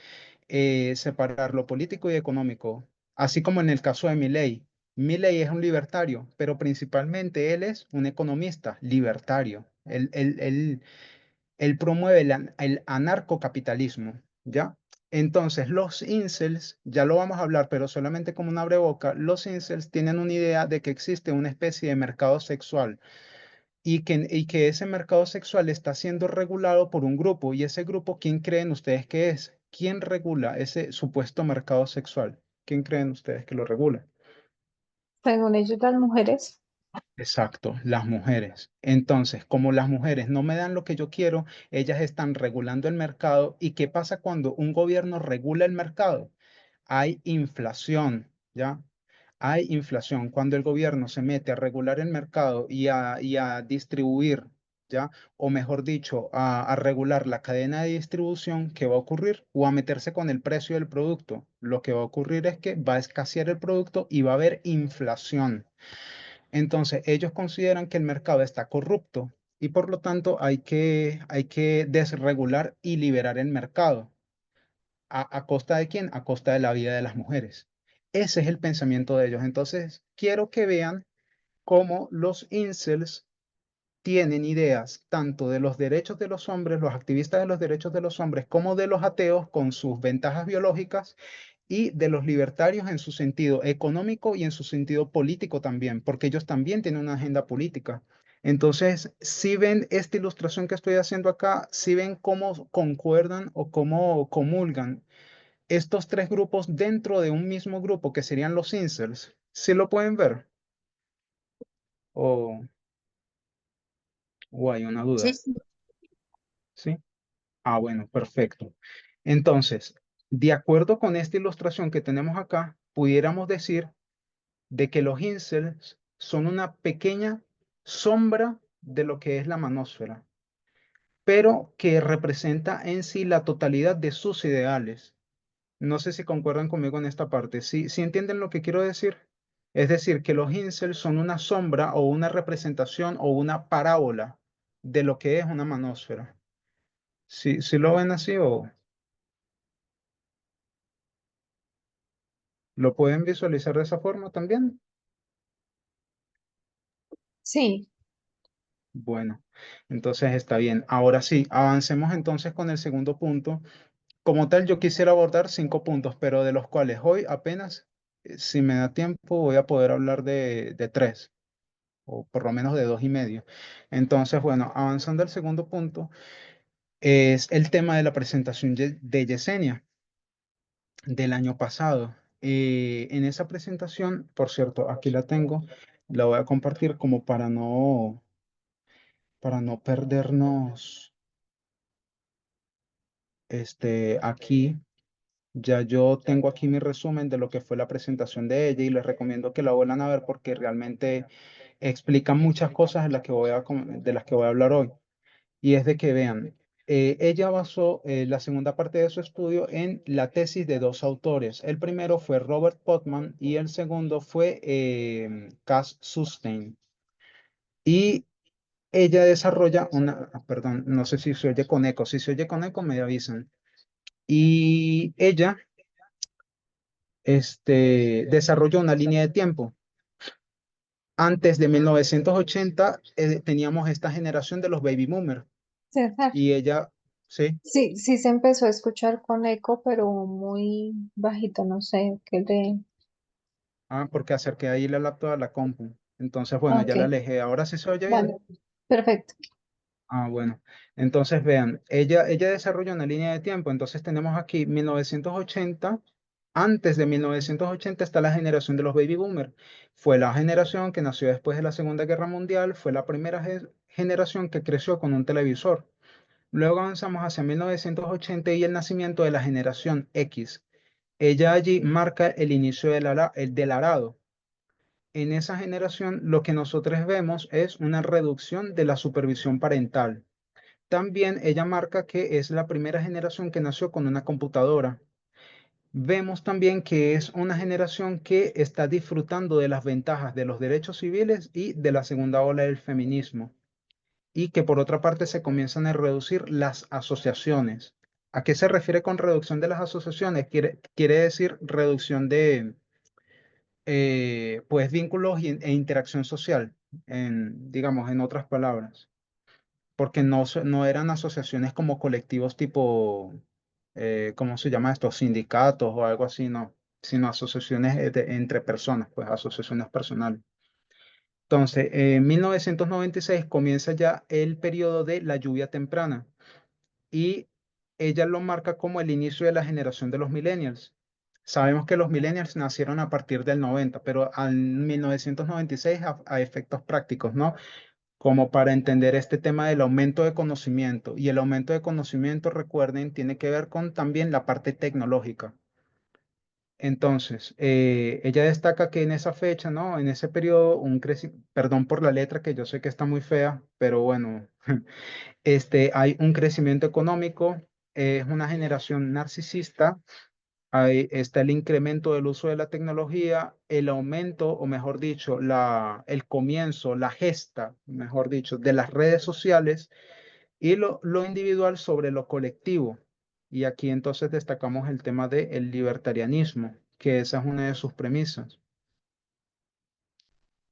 separar lo político y económico, así como en el caso de Milley. Milley es un libertario, pero principalmente él es un economista libertario. Él promueve el anarcocapitalismo, ¿ya? Entonces, los incels, ya lo vamos a hablar, pero solamente como una boca, los incels tienen una idea de que existe una especie de mercado sexual, y que ese mercado sexual está siendo regulado por un grupo. Y ese grupo, ¿quién creen ustedes que es? ¿Quién regula ese supuesto mercado sexual? ¿Quién creen ustedes que lo regula? Según ellos, las mujeres. Exacto, las mujeres. Entonces, como las mujeres no me dan lo que yo quiero, ellas están regulando el mercado. ¿Y qué pasa cuando un gobierno regula el mercado? Hay inflación, ¿ya? Hay inflación. Cuando el gobierno se mete a regular el mercado y a distribuir, ¿ya? O mejor dicho, a regular la cadena de distribución, ¿qué va a ocurrir? O a meterse con el precio del producto. Lo que va a ocurrir es que va a escasear el producto y va a haber inflación. Entonces, ellos consideran que el mercado está corrupto, y por lo tanto hay que desregular y liberar el mercado. ¿A costa de quién? A costa de la vida de las mujeres. Ese es el pensamiento de ellos. Entonces, quiero que vean cómo los incels tienen ideas tanto de los derechos de los hombres, los activistas de los derechos de los hombres, como de los ateos con sus ventajas biológicas, y de los libertarios en su sentido económico y en su sentido político también, porque ellos también tienen una agenda política. Entonces, si ven esta ilustración que estoy haciendo acá, si ven cómo concuerdan o cómo comulgan estos tres grupos dentro de un mismo grupo que serían los incels, ¿sí lo pueden ver? ¿O, o hay una Sí, duda? sí. ¿Sí? Ah, bueno, perfecto. Entonces, de acuerdo con esta ilustración que tenemos acá, pudiéramos decir de que los incels son una pequeña sombra de lo que es la manósfera, pero que representa en sí la totalidad de sus ideales. No sé si concuerdan conmigo en esta parte. ¿Sí entienden lo que quiero decir? Es decir, que los incels son una sombra o una representación o una parábola de lo que es una manósfera. ¿Sí lo ven así o lo pueden visualizar de esa forma también? Sí, Bueno, entonces está bien. Ahora sí, avancemos entonces con el segundo punto. Como tal, yo quisiera abordar 5 puntos, pero de los cuales hoy apenas, si me da tiempo, voy a poder hablar de 3, o por lo menos de 2 y medio. Entonces, bueno, avanzando al segundo punto, es el tema de la presentación de Yesenia del año pasado. En esa presentación, por cierto, aquí la tengo, la voy a compartir como para no perdernos aquí. Ya yo tengo aquí mi resumen de lo que fue la presentación de ella y les recomiendo que la vuelvan a ver porque realmente explica muchas cosas de las que voy a hablar hoy. Y es de que vean, ella basó la segunda parte de su estudio en la tesis de 2 autores. El primero fue Robert Putnam y el segundo fue Cass Sunstein. Y ella desarrolla perdón, no sé si se oye con eco. Si se oye con eco, me avisan. Y ella desarrolló una línea de tiempo. Antes de 1980 teníamos esta generación de los baby boomers César. y ella, sí, Sí, sí se empezó a escuchar con eco, pero muy bajito, no sé qué le... porque acerqué ahí la laptop a la compu. Entonces, bueno, Ok, ya la alejé. ¿Ahora sí se oye bien? vale, perfecto. Bueno. Entonces, vean, ella desarrolló una línea de tiempo. Entonces, tenemos aquí 1980. Antes de 1980 está la generación de los baby boomers. Fue la generación que nació después de la Segunda Guerra Mundial. Fue la primera generación que creció con un televisor. Luego avanzamos hacia 1980 y el nacimiento de la generación X. Ella allí marca el inicio del arado. En esa generación lo que nosotros vemos es una reducción de la supervisión parental. También ella marca que es la primera generación que nació con una computadora. Vemos también que es una generación que está disfrutando de las ventajas de los derechos civiles y de la segunda ola del feminismo. Y que por otra parte se comienzan a reducir las asociaciones. ¿A qué se refiere con reducción de las asociaciones? Quiere decir reducción de pues vínculos e interacción social, digamos, en otras palabras, porque no eran asociaciones como colectivos tipo, ¿cómo se llama esto? Sindicatos o algo así, no, sino asociaciones entre personas, pues asociaciones personales. Entonces, en 1996 comienza ya el periodo de la lluvia temprana y ella lo marca como el inicio de la generación de los millennials. Sabemos que los millennials nacieron a partir del 90, pero en 1996 a efectos prácticos, ¿no? Como para entender este tema del aumento de conocimiento. Y el aumento de conocimiento, recuerden, tiene que ver con también la parte tecnológica. Entonces, ella destaca que en esa fecha, ¿no? En ese periodo, perdón por la letra que yo sé que está muy fea, pero bueno, hay un crecimiento económico, es una generación narcisista, ahí está el incremento del uso de la tecnología, el aumento, o mejor dicho, el comienzo, la gesta, mejor dicho, de las redes sociales y lo individual sobre lo colectivo. Y aquí entonces destacamos el tema del libertarianismo, que esa es una de sus premisas.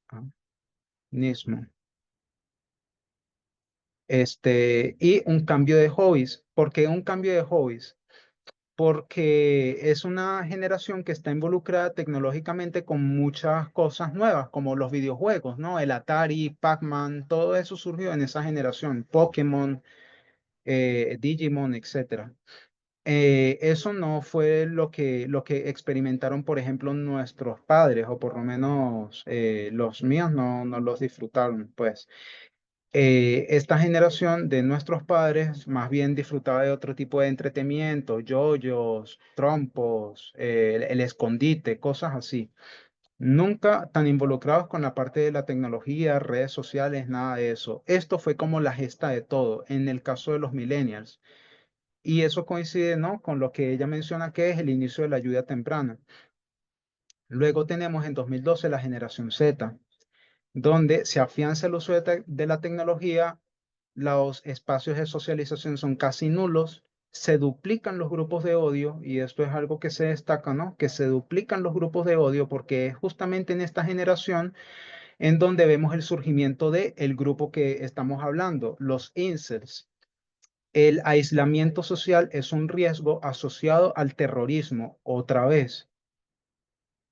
Ah, nismo. Y un cambio de hobbies. ¿Por qué un cambio de hobbies? Porque es una generación que está involucrada tecnológicamente con muchas cosas nuevas, como los videojuegos, ¿no? El Atari, Pac-Man, todo eso surgió en esa generación, Pokémon, Digimon, etcétera. Eso no fue lo que experimentaron, por ejemplo, nuestros padres, o por lo menos los míos no los disfrutaron, pues. Esta generación de nuestros padres más bien disfrutaba de otro tipo de entretenimiento, yoyos, trompos, el escondite, cosas así. Nunca tan involucrados con la parte de la tecnología, redes sociales, nada de eso. Esto fue como la gesta de todo en el caso de los millennials. Y eso coincide, ¿no?, con lo que ella menciona que es el inicio de la ayuda temprana. Luego tenemos en 2012 la generación Z, donde se afianza el uso de la tecnología, los espacios de socialización son casi nulos, se duplican los grupos de odio, y esto es algo que se destaca, ¿no? Que se duplican los grupos de odio porque es justamente en esta generación en donde vemos el surgimiento del grupo que estamos hablando, los incels. El aislamiento social es un riesgo asociado al terrorismo, otra vez.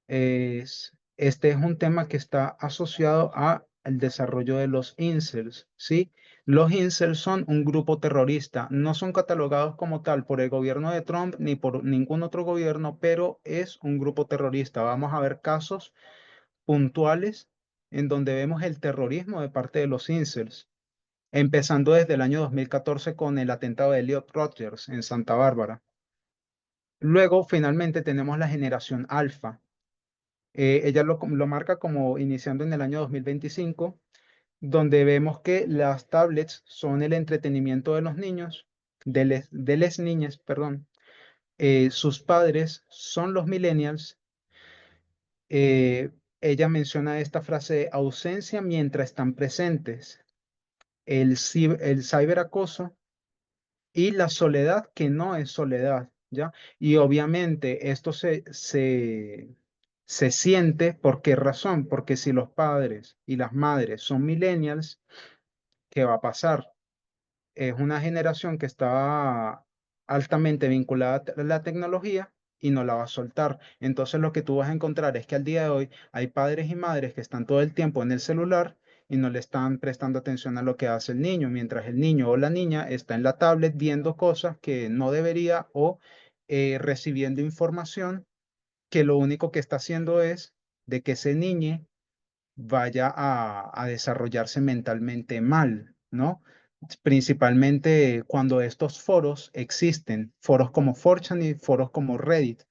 Este es un tema que está asociado al desarrollo de los incels, ¿sí? Los incels son un grupo terrorista, no son catalogados como tal por el gobierno de Trump ni por ningún otro gobierno, pero es un grupo terrorista. Vamos a ver casos puntuales en donde vemos el terrorismo de parte de los incels, empezando desde el año 2014 con el atentado de Elliot Rodgers en Santa Bárbara. Luego, finalmente, tenemos la generación alfa. Ella lo marca como iniciando en el año 2025, donde vemos que las tablets son el entretenimiento de los niños, de les niñas, perdón. Sus padres son los millennials. Eh, Ella menciona esta frase: ausencia mientras están presentes, el ciberacoso y la soledad que no es soledad, ¿ya? Y obviamente esto se siente. ¿Por qué razón? Porque si los padres y las madres son millennials, ¿qué va a pasar? Es una generación que está altamente vinculada a la tecnología y no la va a soltar. Entonces lo que tú vas a encontrar es que al día de hoy hay padres y madres que están todo el tiempo en el celular y no le están prestando atención a lo que hace el niño, mientras el niño o la niña está en la tablet viendo cosas que no debería, o recibiendo información que lo único que está haciendo es de que ese niño vaya a desarrollarse mentalmente mal, ¿no? Principalmente cuando estos foros existen, foros como 4chan y foros como Reddit,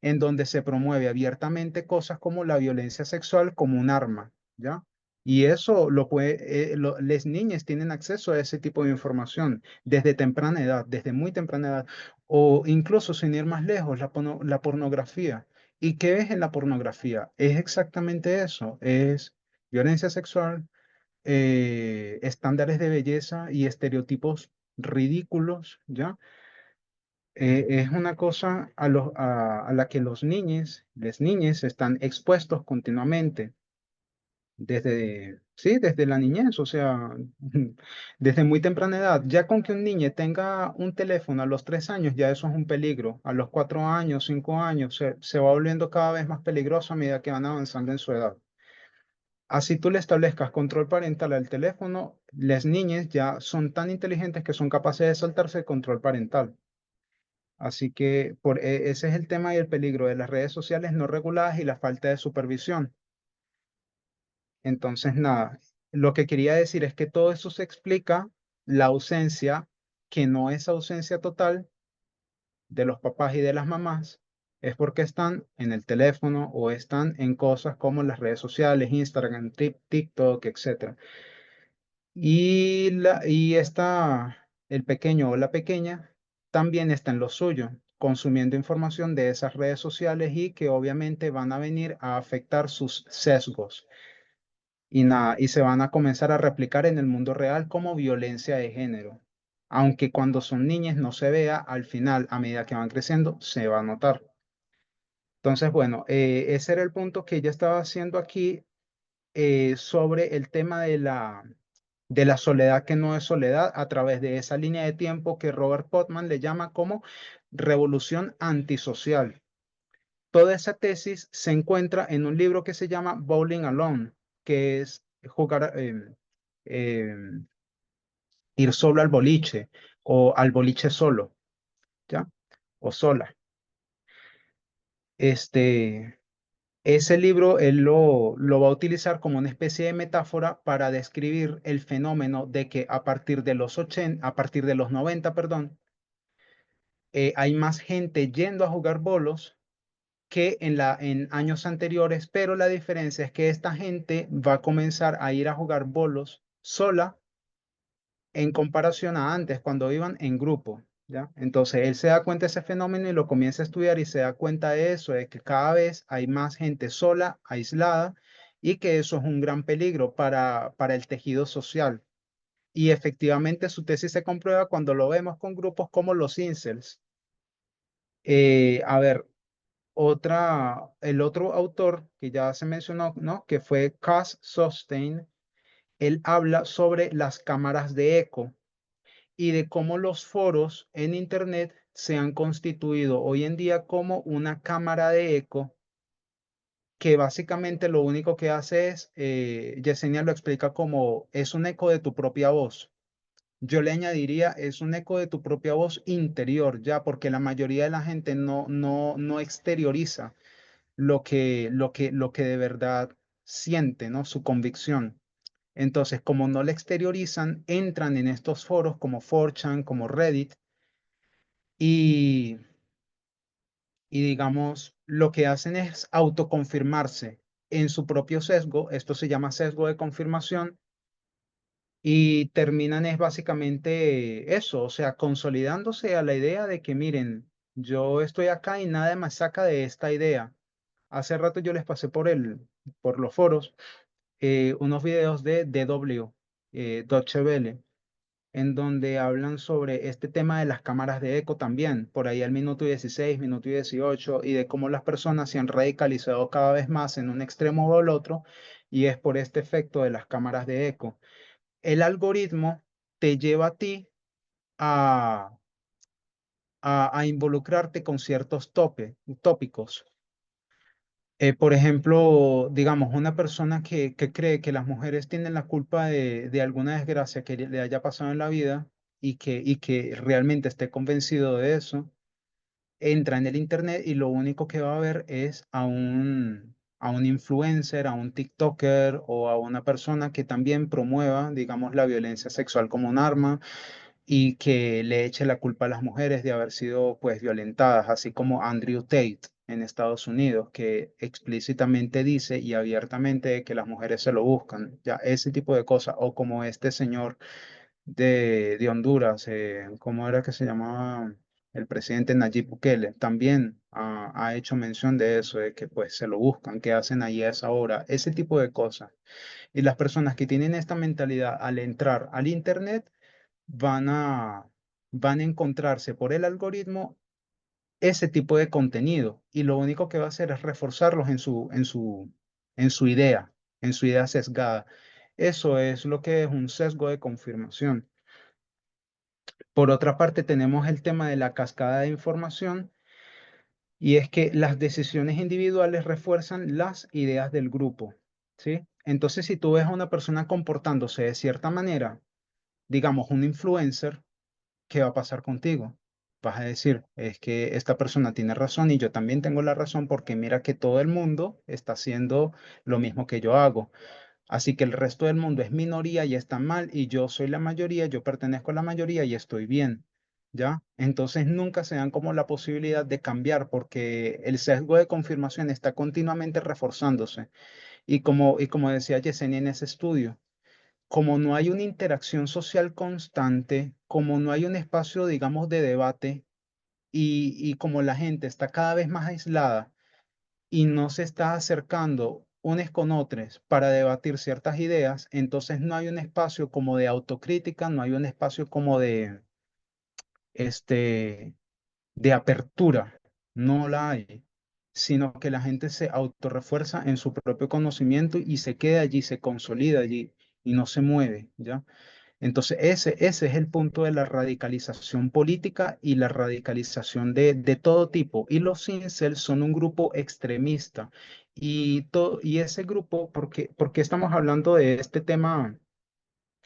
en donde se promueve abiertamente cosas como la violencia sexual como un arma, ¿ya? Y eso las niñas tienen acceso a ese tipo de información desde temprana edad, desde muy temprana edad, o incluso sin ir más lejos, la pornografía. ¿Y qué es en la pornografía? Es exactamente eso, es violencia sexual, estándares de belleza y estereotipos ridículos, ¿ya? Es una cosa a la que los niños, las niñas están expuestos continuamente sí, desde la niñez, o sea, desde muy temprana edad. Ya con que un niño tenga un teléfono a los 3 años, ya eso es un peligro. A los 4 años, 5 años, se va volviendo cada vez más peligroso a medida que van avanzando en su edad. Así tú le establezcas control parental al teléfono, las niñas ya son tan inteligentes que son capaces de saltarse el control parental. Así que ese es el tema y el peligro de las redes sociales no reguladas y la falta de supervisión. Entonces, nada, lo que quería decir es que todo eso se explica la ausencia, que no es ausencia total, de los papás y de las mamás, es porque están en el teléfono o están en cosas como las redes sociales, Instagram, TikTok, etc. El pequeño o la pequeña también está en lo suyo, consumiendo información de esas redes sociales y que obviamente van a venir a afectar sus sesgos y se van a comenzar a replicar en el mundo real como violencia de género. Aunque cuando son niñas no se vea, al final, a medida que van creciendo, se va a notar. Entonces, bueno, ese era el punto que ella estaba haciendo aquí, sobre el tema de la soledad que no es soledad, a través de esa línea de tiempo que Robert Putnam le llama como revolución antisocial. Toda esa tesis se encuentra en un libro que se llama Bowling Alone, que es jugar, ir solo al boliche o al boliche solo, ¿ya? O sola. Ese libro él lo va a utilizar como una especie de metáfora para describir el fenómeno de que a partir de los 80, a partir de los 90, perdón, hay más gente yendo a jugar bolos que en años anteriores, pero la diferencia es que esta gente va a comenzar a ir a jugar bolos sola en comparación a antes, cuando iban en grupo, ¿ya? Entonces él se da cuenta de ese fenómeno y lo comienza a estudiar y se da cuenta de eso, de que cada vez hay más gente sola, aislada, y que eso es un gran peligro para el tejido social. Y efectivamente su tesis se comprueba cuando lo vemos con grupos como los incels. A ver, el otro autor que ya se mencionó, ¿no? Que fue Cass Sunstein, él habla sobre las cámaras de eco y de cómo los foros en Internet se han constituido hoy en día como una cámara de eco que básicamente lo único que hace es, Yesenia lo explica como es un eco de tu propia voz. Yo le añadiría, es un eco de tu propia voz interior, ya, porque la mayoría de la gente no exterioriza lo que de verdad siente, ¿no? Su convicción. Entonces, como no la exteriorizan, entran en estos foros como 4chan, como Reddit, y, y digamos, lo que hacen es autoconfirmarse en su propio sesgo. Esto se llama sesgo de confirmación y terminan es básicamente eso, o sea, consolidándose a la idea de que miren, yo estoy acá y nada más saca de esta idea. Hace rato yo les pasé por los foros unos videos de DW, Deutsche Welle, en donde hablan sobre este tema de las cámaras de eco también, por ahí al minuto 16, minuto 18, y de cómo las personas se han radicalizado cada vez más en un extremo o el otro, y es por este efecto de las cámaras de eco. El algoritmo te lleva a ti a, a involucrarte con ciertos tópicos. Por ejemplo, digamos, una persona que cree que las mujeres tienen la culpa de alguna desgracia que le haya pasado en la vida y que realmente esté convencido de eso, entra en el internet y lo único que va a ver es a un influencer, a un TikToker o a una persona que también promueva, digamos, la violencia sexual como un arma y que le eche la culpa a las mujeres de haber sido pues violentadas, así como Andrew Tate en Estados Unidos, que explícitamente dice y abiertamente que las mujeres se lo buscan, ya ese tipo de cosas, o como este señor de Honduras, ¿cómo era que se llamaba? El presidente Nayib Bukele también ha hecho mención de eso, de que pues se lo buscan, que hacen ahí a esa hora, ese tipo de cosas. Y las personas que tienen esta mentalidad al entrar al Internet, van a, van a encontrarse por el algoritmo ese tipo de contenido y lo único que va a hacer es reforzarlos en su idea sesgada. Eso es lo que es un sesgo de confirmación. Por otra parte, tenemos el tema de la cascada de información y es que las decisiones individuales refuerzan las ideas del grupo, ¿sí? Entonces, si tú ves a una persona comportándose de cierta manera, digamos un influencer, ¿qué va a pasar contigo? Vas a decir, es que esta persona tiene razón y yo también tengo la razón porque mira que todo el mundo está haciendo lo mismo que yo hago. Así que el resto del mundo es minoría y está mal y yo soy la mayoría, yo pertenezco a la mayoría y estoy bien. ¿Ya? Entonces nunca se dan como la posibilidad de cambiar porque el sesgo de confirmación está continuamente reforzándose. Y como decía Yesenia en ese estudio, como no hay una interacción social constante, como no hay un espacio, digamos, de debate y como la gente está cada vez más aislada y no se está acercando unos con otros para debatir ciertas ideas, entonces no hay un espacio como de autocrítica, no hay un espacio como este, de apertura, no la hay, sino que la gente se autorrefuerza en su propio conocimiento y se queda allí, se consolida allí y no se mueve, ¿ya? Entonces, ese es el punto de la radicalización política y la radicalización de todo tipo. Y los incels son un grupo extremista. Y ese grupo, por qué estamos hablando de este tema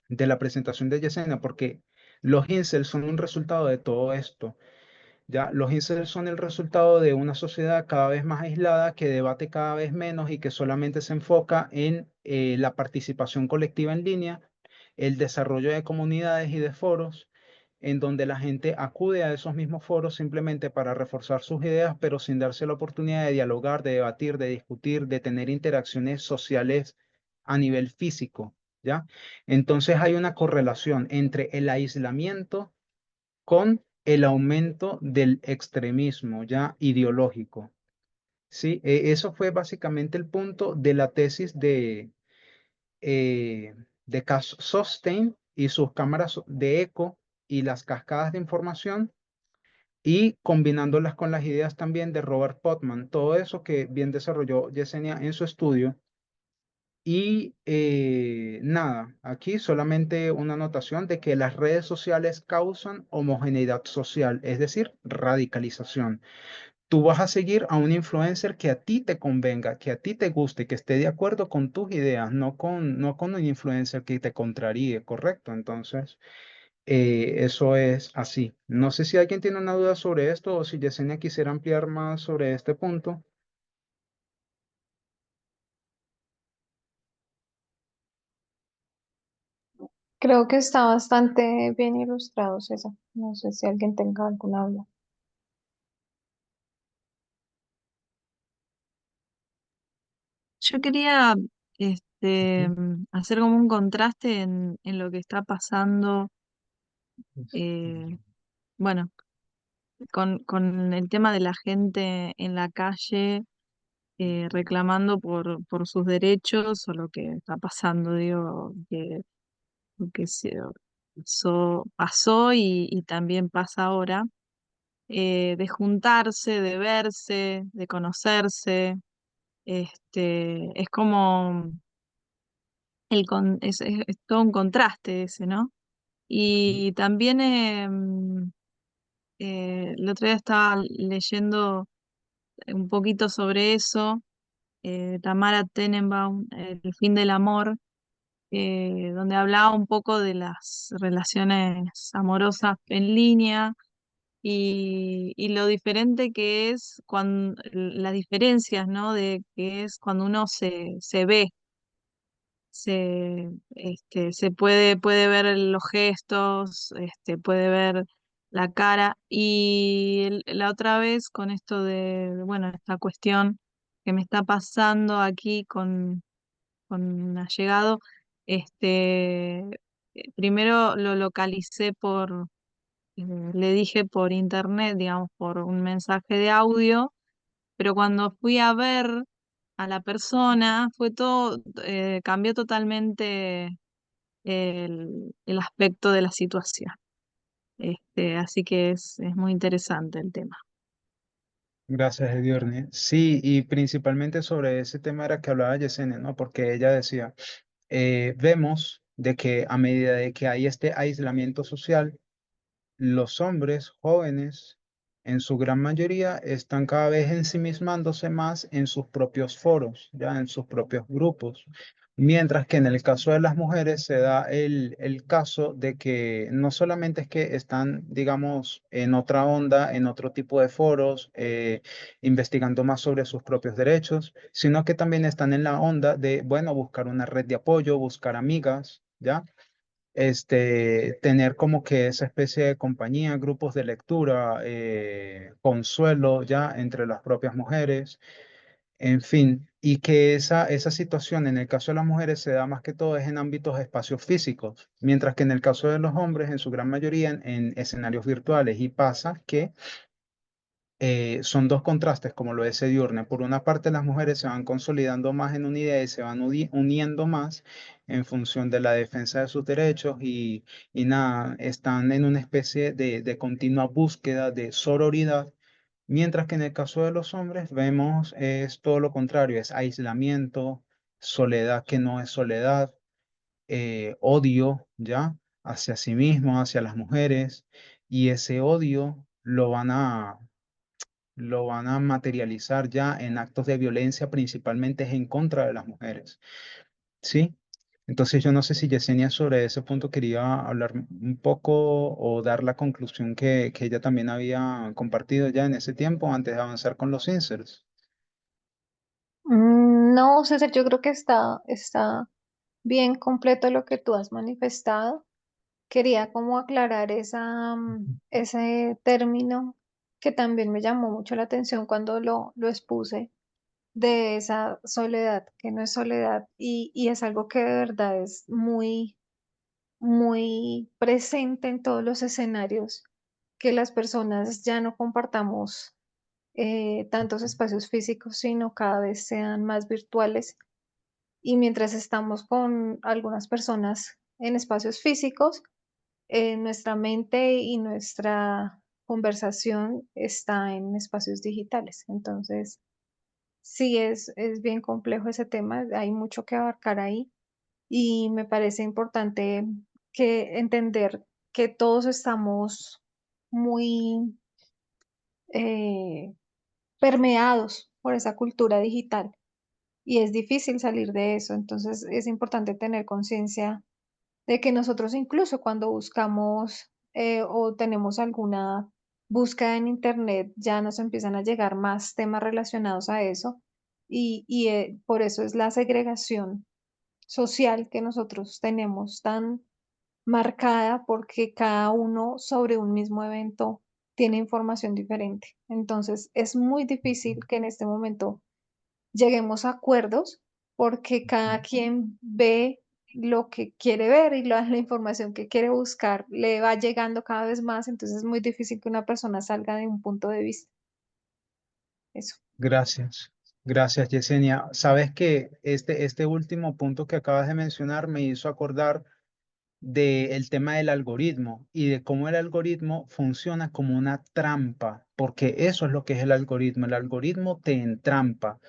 de la presentación de Yesenia? Porque los incels son un resultado de todo esto. Ya, los incels son el resultado de una sociedad cada vez más aislada que debate cada vez menos y que solamente se enfoca en la participación colectiva en línea, el desarrollo de comunidades y de foros en donde la gente acude a esos mismos foros simplemente para reforzar sus ideas, pero sin darse la oportunidad de dialogar, de debatir, de discutir, de tener interacciones sociales a nivel físico, ¿ya? Entonces hay una correlación entre el aislamiento con el aumento del extremismo, ¿ya? Ideológico. Sí, eso fue básicamente el punto de la tesis de Cass Sunstein y sus cámaras de eco y las cascadas de información, y combinándolas con las ideas también de Robert Putnam, todo eso que bien desarrolló Yesenia en su estudio. Y nada, aquí solamente una anotación de que las redes sociales causan homogeneidad social, es decir, radicalización. Tú vas a seguir a un influencer que a ti te convenga, que a ti te guste, que esté de acuerdo con tus ideas, no con un influencer que te contraríe, ¿correcto? Entonces, eso es así. No sé si alguien tiene una duda sobre esto o si Yesenia quisiera ampliar más sobre este punto. Creo que está bastante bien ilustrado, César. No sé si alguien tenga alguna duda. Yo quería Ujú. hacer como un contraste en lo que está pasando, eh, bueno, con el tema de la gente en la calle reclamando por sus derechos o lo que está pasando, digo, que pasó y también pasa ahora, de juntarse, de verse, de conocerse, es como es todo un contraste ese, ¿no? Y también el otro día estaba leyendo un poquito sobre eso, Tamara Tenenbaum, El fin del amor, donde hablaba un poco de las relaciones amorosas en línea y lo diferente que es cuando, las diferencias, ¿no? De que es cuando uno se ve, se puede ver los gestos, puede ver la cara. Y la otra vez con esto de, bueno, esta cuestión que me está pasando aquí con un allegado, primero lo localicé le dije por internet, digamos, por un mensaje de audio, pero cuando fui a ver a la persona, fue todo, cambió totalmente el aspecto de la situación. Así que es muy interesante el tema. Gracias, Ediorne. Sí, y principalmente sobre ese tema era que hablaba Yesenia, ¿no? Porque ella decía, vemos de que a medida de que hay este aislamiento social, los hombres jóvenes, en su gran mayoría, están cada vez ensimismándose más en sus propios foros, ya en sus propios grupos. Mientras que en el caso de las mujeres se da el caso de que no solamente es que están, digamos, en otra onda, en otro tipo de foros, investigando más sobre sus propios derechos, sino que también están en la onda de, bueno, buscar una red de apoyo, buscar amigas, ¿ya? Tener como que esa especie de compañía, grupos de lectura, consuelo ya entre las propias mujeres, en fin, y que esa situación en el caso de las mujeres se da más que todo es en ámbitos de espacios físicos, mientras que en el caso de los hombres, en su gran mayoría, en escenarios virtuales, y pasa que son dos contrastes, como lo es Diurne. Por una parte, las mujeres se van consolidando más en una idea y se van uniendo más en función de la defensa de sus derechos y nada, están en una especie de continua búsqueda de sororidad, mientras que en el caso de los hombres vemos es todo lo contrario, es aislamiento, soledad que no es soledad, odio, ¿ya? Hacia sí mismo, hacia las mujeres, y ese odio lo van a materializar ya en actos de violencia, principalmente en contra de las mujeres, ¿sí? Entonces yo no sé si Yesenia sobre ese punto quería hablar un poco o dar la conclusión que ella también había compartido ya en ese tiempo antes de avanzar con los inserts. No, César, yo creo que está bien completo lo que tú has manifestado. quería como aclarar ese término que también me llamó mucho la atención cuando lo expuse, de esa soledad, que no es soledad, y es algo que de verdad es muy, muy presente en todos los escenarios, que las personas ya no compartamos tantos espacios físicos, sino cada vez sean más virtuales. Y mientras estamos con algunas personas en espacios físicos, nuestra mente y nuestra conversación está en espacios digitales. Entonces, sí, es bien complejo ese tema, hay mucho que abarcar ahí y me parece importante que entender que todos estamos muy eh, permeados por esa cultura digital y es difícil salir de eso. Entonces, es importante tener conciencia de que nosotros incluso cuando buscamos o tenemos alguna búsqueda en internet, ya nos empiezan a llegar más temas relacionados a eso y por eso es la segregación social que nosotros tenemos tan marcada porque cada uno sobre un mismo evento tiene información diferente. Entonces es muy difícil que en este momento lleguemos a acuerdos porque cada quien ve lo que quiere ver y la información que quiere buscar le va llegando cada vez más, entonces es muy difícil que una persona salga de un punto de vista. Eso. Gracias. Gracias, Yesenia. Sabes que este último punto que acabas de mencionar me hizo acordar del tema del algoritmo y de cómo el algoritmo funciona como una trampa, porque eso es lo que es el algoritmo. El algoritmo te entrampa.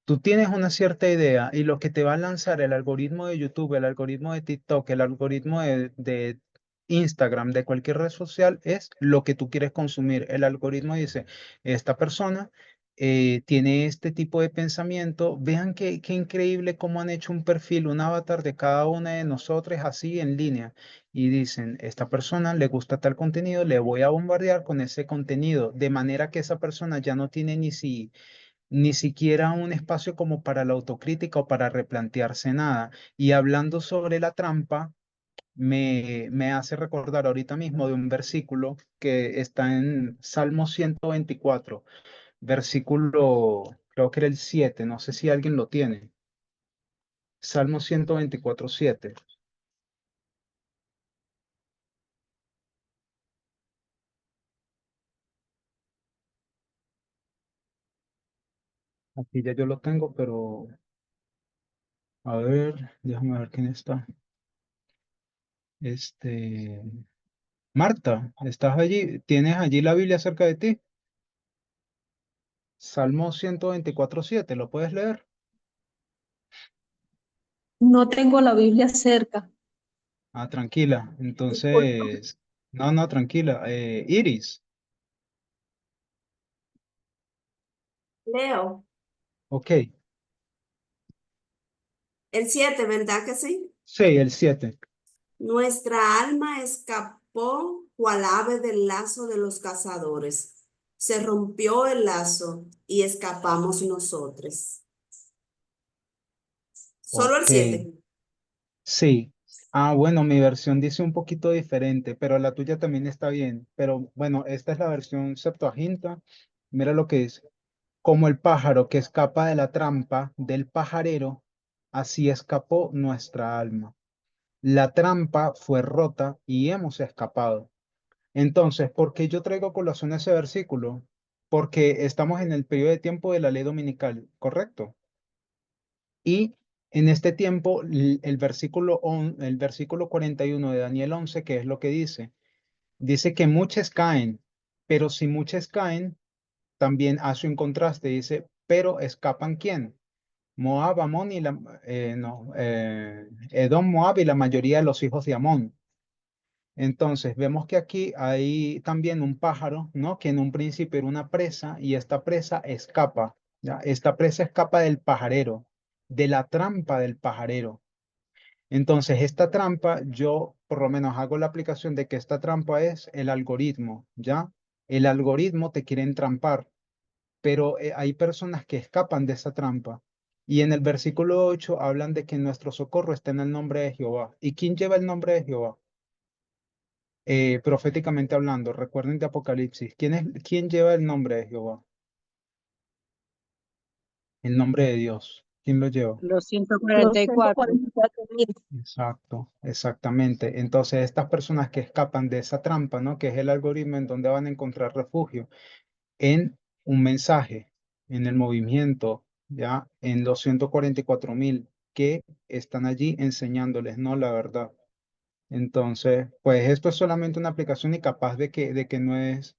Tú tienes una cierta idea y lo que te va a lanzar el algoritmo de YouTube, el algoritmo de TikTok, el algoritmo de Instagram, de cualquier red social, es lo que tú quieres consumir. El algoritmo dice, esta persona tiene este tipo de pensamiento. Vean qué increíble cómo han hecho un perfil, un avatar de cada una de nosotros así en línea. Y dicen, esta persona le gusta tal contenido, le voy a bombardear con ese contenido, de manera que esa persona ya no tiene ni siquiera un espacio como para la autocrítica o para replantearse nada. Y hablando sobre la trampa, me hace recordar ahorita mismo de un versículo que está en Salmo 124, versículo, creo que era el 7, no sé si alguien lo tiene. Salmo 124, 7. Aquí ya yo lo tengo, pero a ver, déjame ver quién está. Este, Marta, ¿estás allí? ¿Tienes allí la Biblia cerca de ti? Salmo 124, 7, ¿lo puedes leer? No tengo la Biblia cerca. Ah, tranquila. Disculpa. Entonces, no, tranquila. Iris, Leo, ok. el 7, ¿verdad que sí? Sí, el 7. Nuestra alma escapó cual ave del lazo de los cazadores. Se rompió el lazo y escapamos nosotros. Solo el Ok, 7. sí. Ah, bueno, mi versión dice un poquito diferente, pero la tuya también está bien. Pero bueno, esta es la versión Septuaginta. Mira lo que dice. Como el pájaro que escapa de la trampa del pajarero, así escapó nuestra alma. La trampa fue rota y hemos escapado. Entonces, ¿por qué yo traigo a colación ese versículo? Porque estamos en el periodo de tiempo de la ley dominical, ¿correcto? Y en este tiempo, el versículo 41 de Daniel 11, ¿qué es lo que dice? Dice que muchos caen, pero si muchos caen, también hace un contraste, dice, pero escapan ¿quién? Moab, Amón y Edom, Moab y la mayoría de los hijos de Amón. Entonces, vemos que aquí hay también un pájaro, ¿no? Que en un principio era una presa y esta presa escapa, ¿ya? Esta presa escapa del pajarero, de la trampa del pajarero. Entonces, esta trampa, yo por lo menos hago la aplicación de que esta trampa es el algoritmo, ¿ya? El algoritmo te quiere entrampar, pero hay personas que escapan de esa trampa. Y en el versículo 8 hablan de que nuestro socorro está en el nombre de Jehová. ¿Y quién lleva el nombre de Jehová? proféticamente hablando, recuerden de Apocalipsis, ¿quién lleva el nombre de Jehová? El nombre de Dios. ¿Quién lo lleva? Los Los 144. 144.000. Exacto, exactamente. Entonces, estas personas que escapan de esa trampa, ¿no? Que es el algoritmo en donde van a encontrar refugio, en un mensaje, en el movimiento, ya, en los 144.000 que están allí enseñándoles, ¿no? La verdad. Entonces, pues esto es solamente una aplicación y capaz de que no es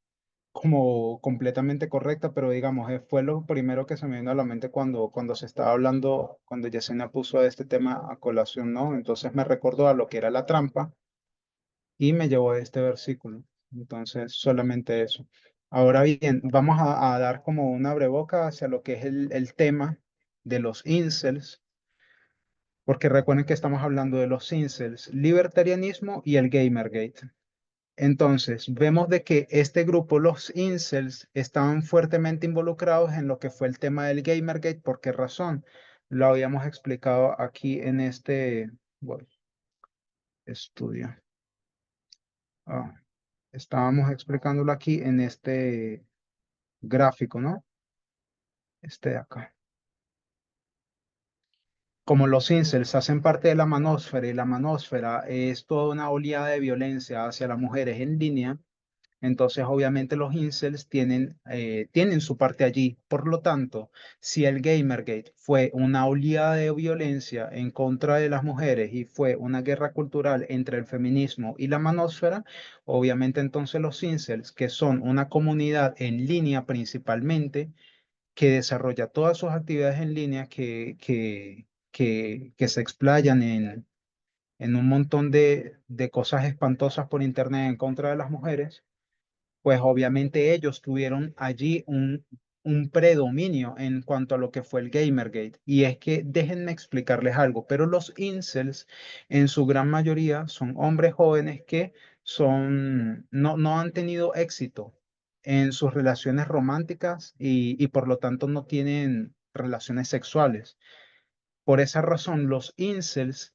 como completamente correcta, pero digamos, fue lo primero que se me vino a la mente cuando se estaba hablando, cuando Yesenia puso este tema a colación, ¿no? Entonces me recordó a lo que era la trampa y me llevó a este versículo. Entonces, solamente eso. Ahora bien, vamos a dar como una breboca hacia lo que es el tema de los incels, porque recuerden que estamos hablando de los incels, libertarianismo y el Gamergate. Entonces, vemos de que este grupo, los incels, estaban fuertemente involucrados en lo que fue el tema del Gamergate. ¿Por qué razón? Lo habíamos explicado aquí en este, bueno, estudio. Ah, estábamos explicándolo aquí en este gráfico, ¿no? Este de acá. Como los incels hacen parte de la manósfera y la manósfera es toda una oleada de violencia hacia las mujeres en línea. Entonces, obviamente, los incels tienen su parte allí. Por lo tanto, si el Gamergate fue una oleada de violencia en contra de las mujeres y fue una guerra cultural entre el feminismo y la manósfera, obviamente entonces los incels, que son una comunidad en línea principalmente, que desarrolla todas sus actividades en línea, que se explayan en un montón de cosas espantosas por internet en contra de las mujeres, pues obviamente ellos tuvieron allí un predominio en cuanto a lo que fue el Gamergate. Y es que déjenme explicarles algo, pero los incels en su gran mayoría son hombres jóvenes que no han tenido éxito en sus relaciones románticas y por lo tanto no tienen relaciones sexuales. Por esa razón, los incels,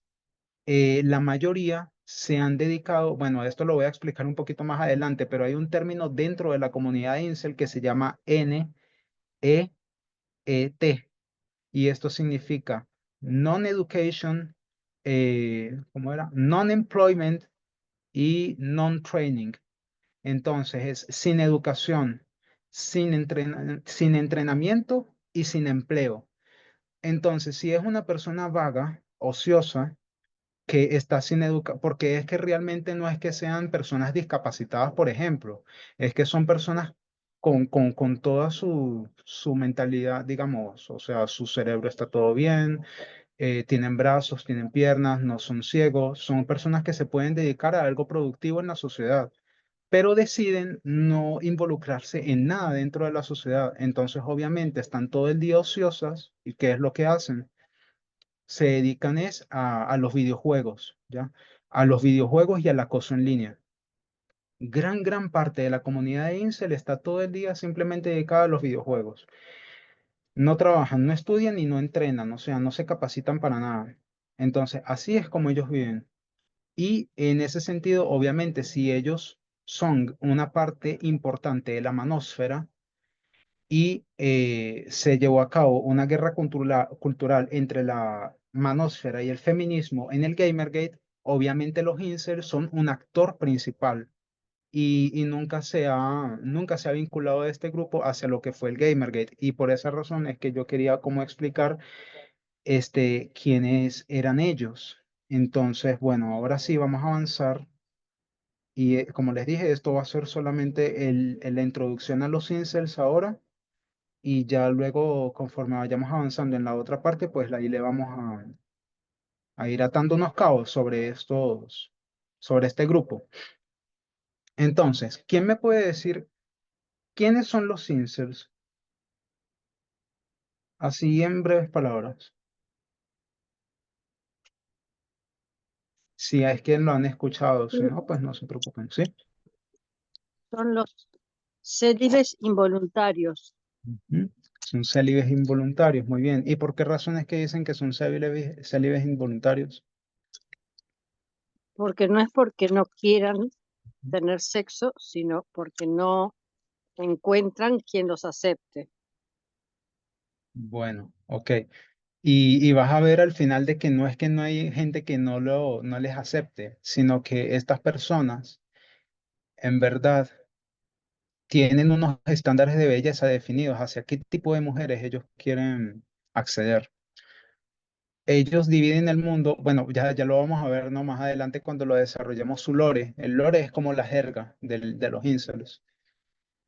la mayoría se han dedicado, bueno, esto lo voy a explicar un poquito más adelante, pero hay un término dentro de la comunidad incel que se llama NEET, y esto significa Non-Education, ¿cómo era? Non-Employment y Non-Training. Entonces es sin educación, sin entrenamiento y sin empleo. Entonces, si es una persona vaga, ociosa, que está sin educación, porque es que realmente no es que sean personas discapacitadas, por ejemplo, es que son personas con toda su mentalidad, digamos, o sea, su cerebro está todo bien, tienen brazos, tienen piernas, no son ciegos, son personas que se pueden dedicar a algo productivo en la sociedad, pero deciden no involucrarse en nada dentro de la sociedad. Entonces, obviamente, están todo el día ociosas y ¿qué es lo que hacen? Se dedican es a los videojuegos, ¿ya? A los videojuegos y al acoso en línea. Gran parte de la comunidad de Incel está todo el día simplemente dedicada a los videojuegos. No trabajan, no estudian y no entrenan, o sea, no se capacitan para nada. Entonces, así es como ellos viven. Y en ese sentido, obviamente, si ellos son una parte importante de la manósfera, y se llevó a cabo una guerra cultural entre la manósfera y el feminismo en el Gamergate, obviamente los incels son un actor principal y nunca se ha vinculado a este grupo hacia lo que fue el Gamergate. Y por esa razón es que yo quería como explicar quiénes eran ellos. Entonces, bueno, ahora sí vamos a avanzar. Y como les dije, esto va a ser solamente la introducción a los incels ahora. Y ya luego, conforme vayamos avanzando en la otra parte, pues ahí le vamos a ir atando unos cabos sobre este grupo. Entonces, ¿quién me puede decir quiénes son los incels? Así en breves palabras. Si es que lo han escuchado, si no, pues no se preocupen, ¿sí? Son los célibes involuntarios, Ujú. Son célibes involuntarios, muy bien. ¿Y por qué razones que dicen que son célibes involuntarios? porque no es porque no quieran, tener sexo, sino porque no encuentran quien los acepte. Bueno, ok. Y vas a ver al final de que no es que no hay gente que no les acepte, sino que estas personas en verdad tienen unos estándares de belleza definidos hacia qué tipo de mujeres ellos quieren acceder. Ellos dividen el mundo, bueno, ya lo vamos a ver, ¿no? Más adelante cuando lo desarrollemos su lore. El lore es como la jerga de los incels.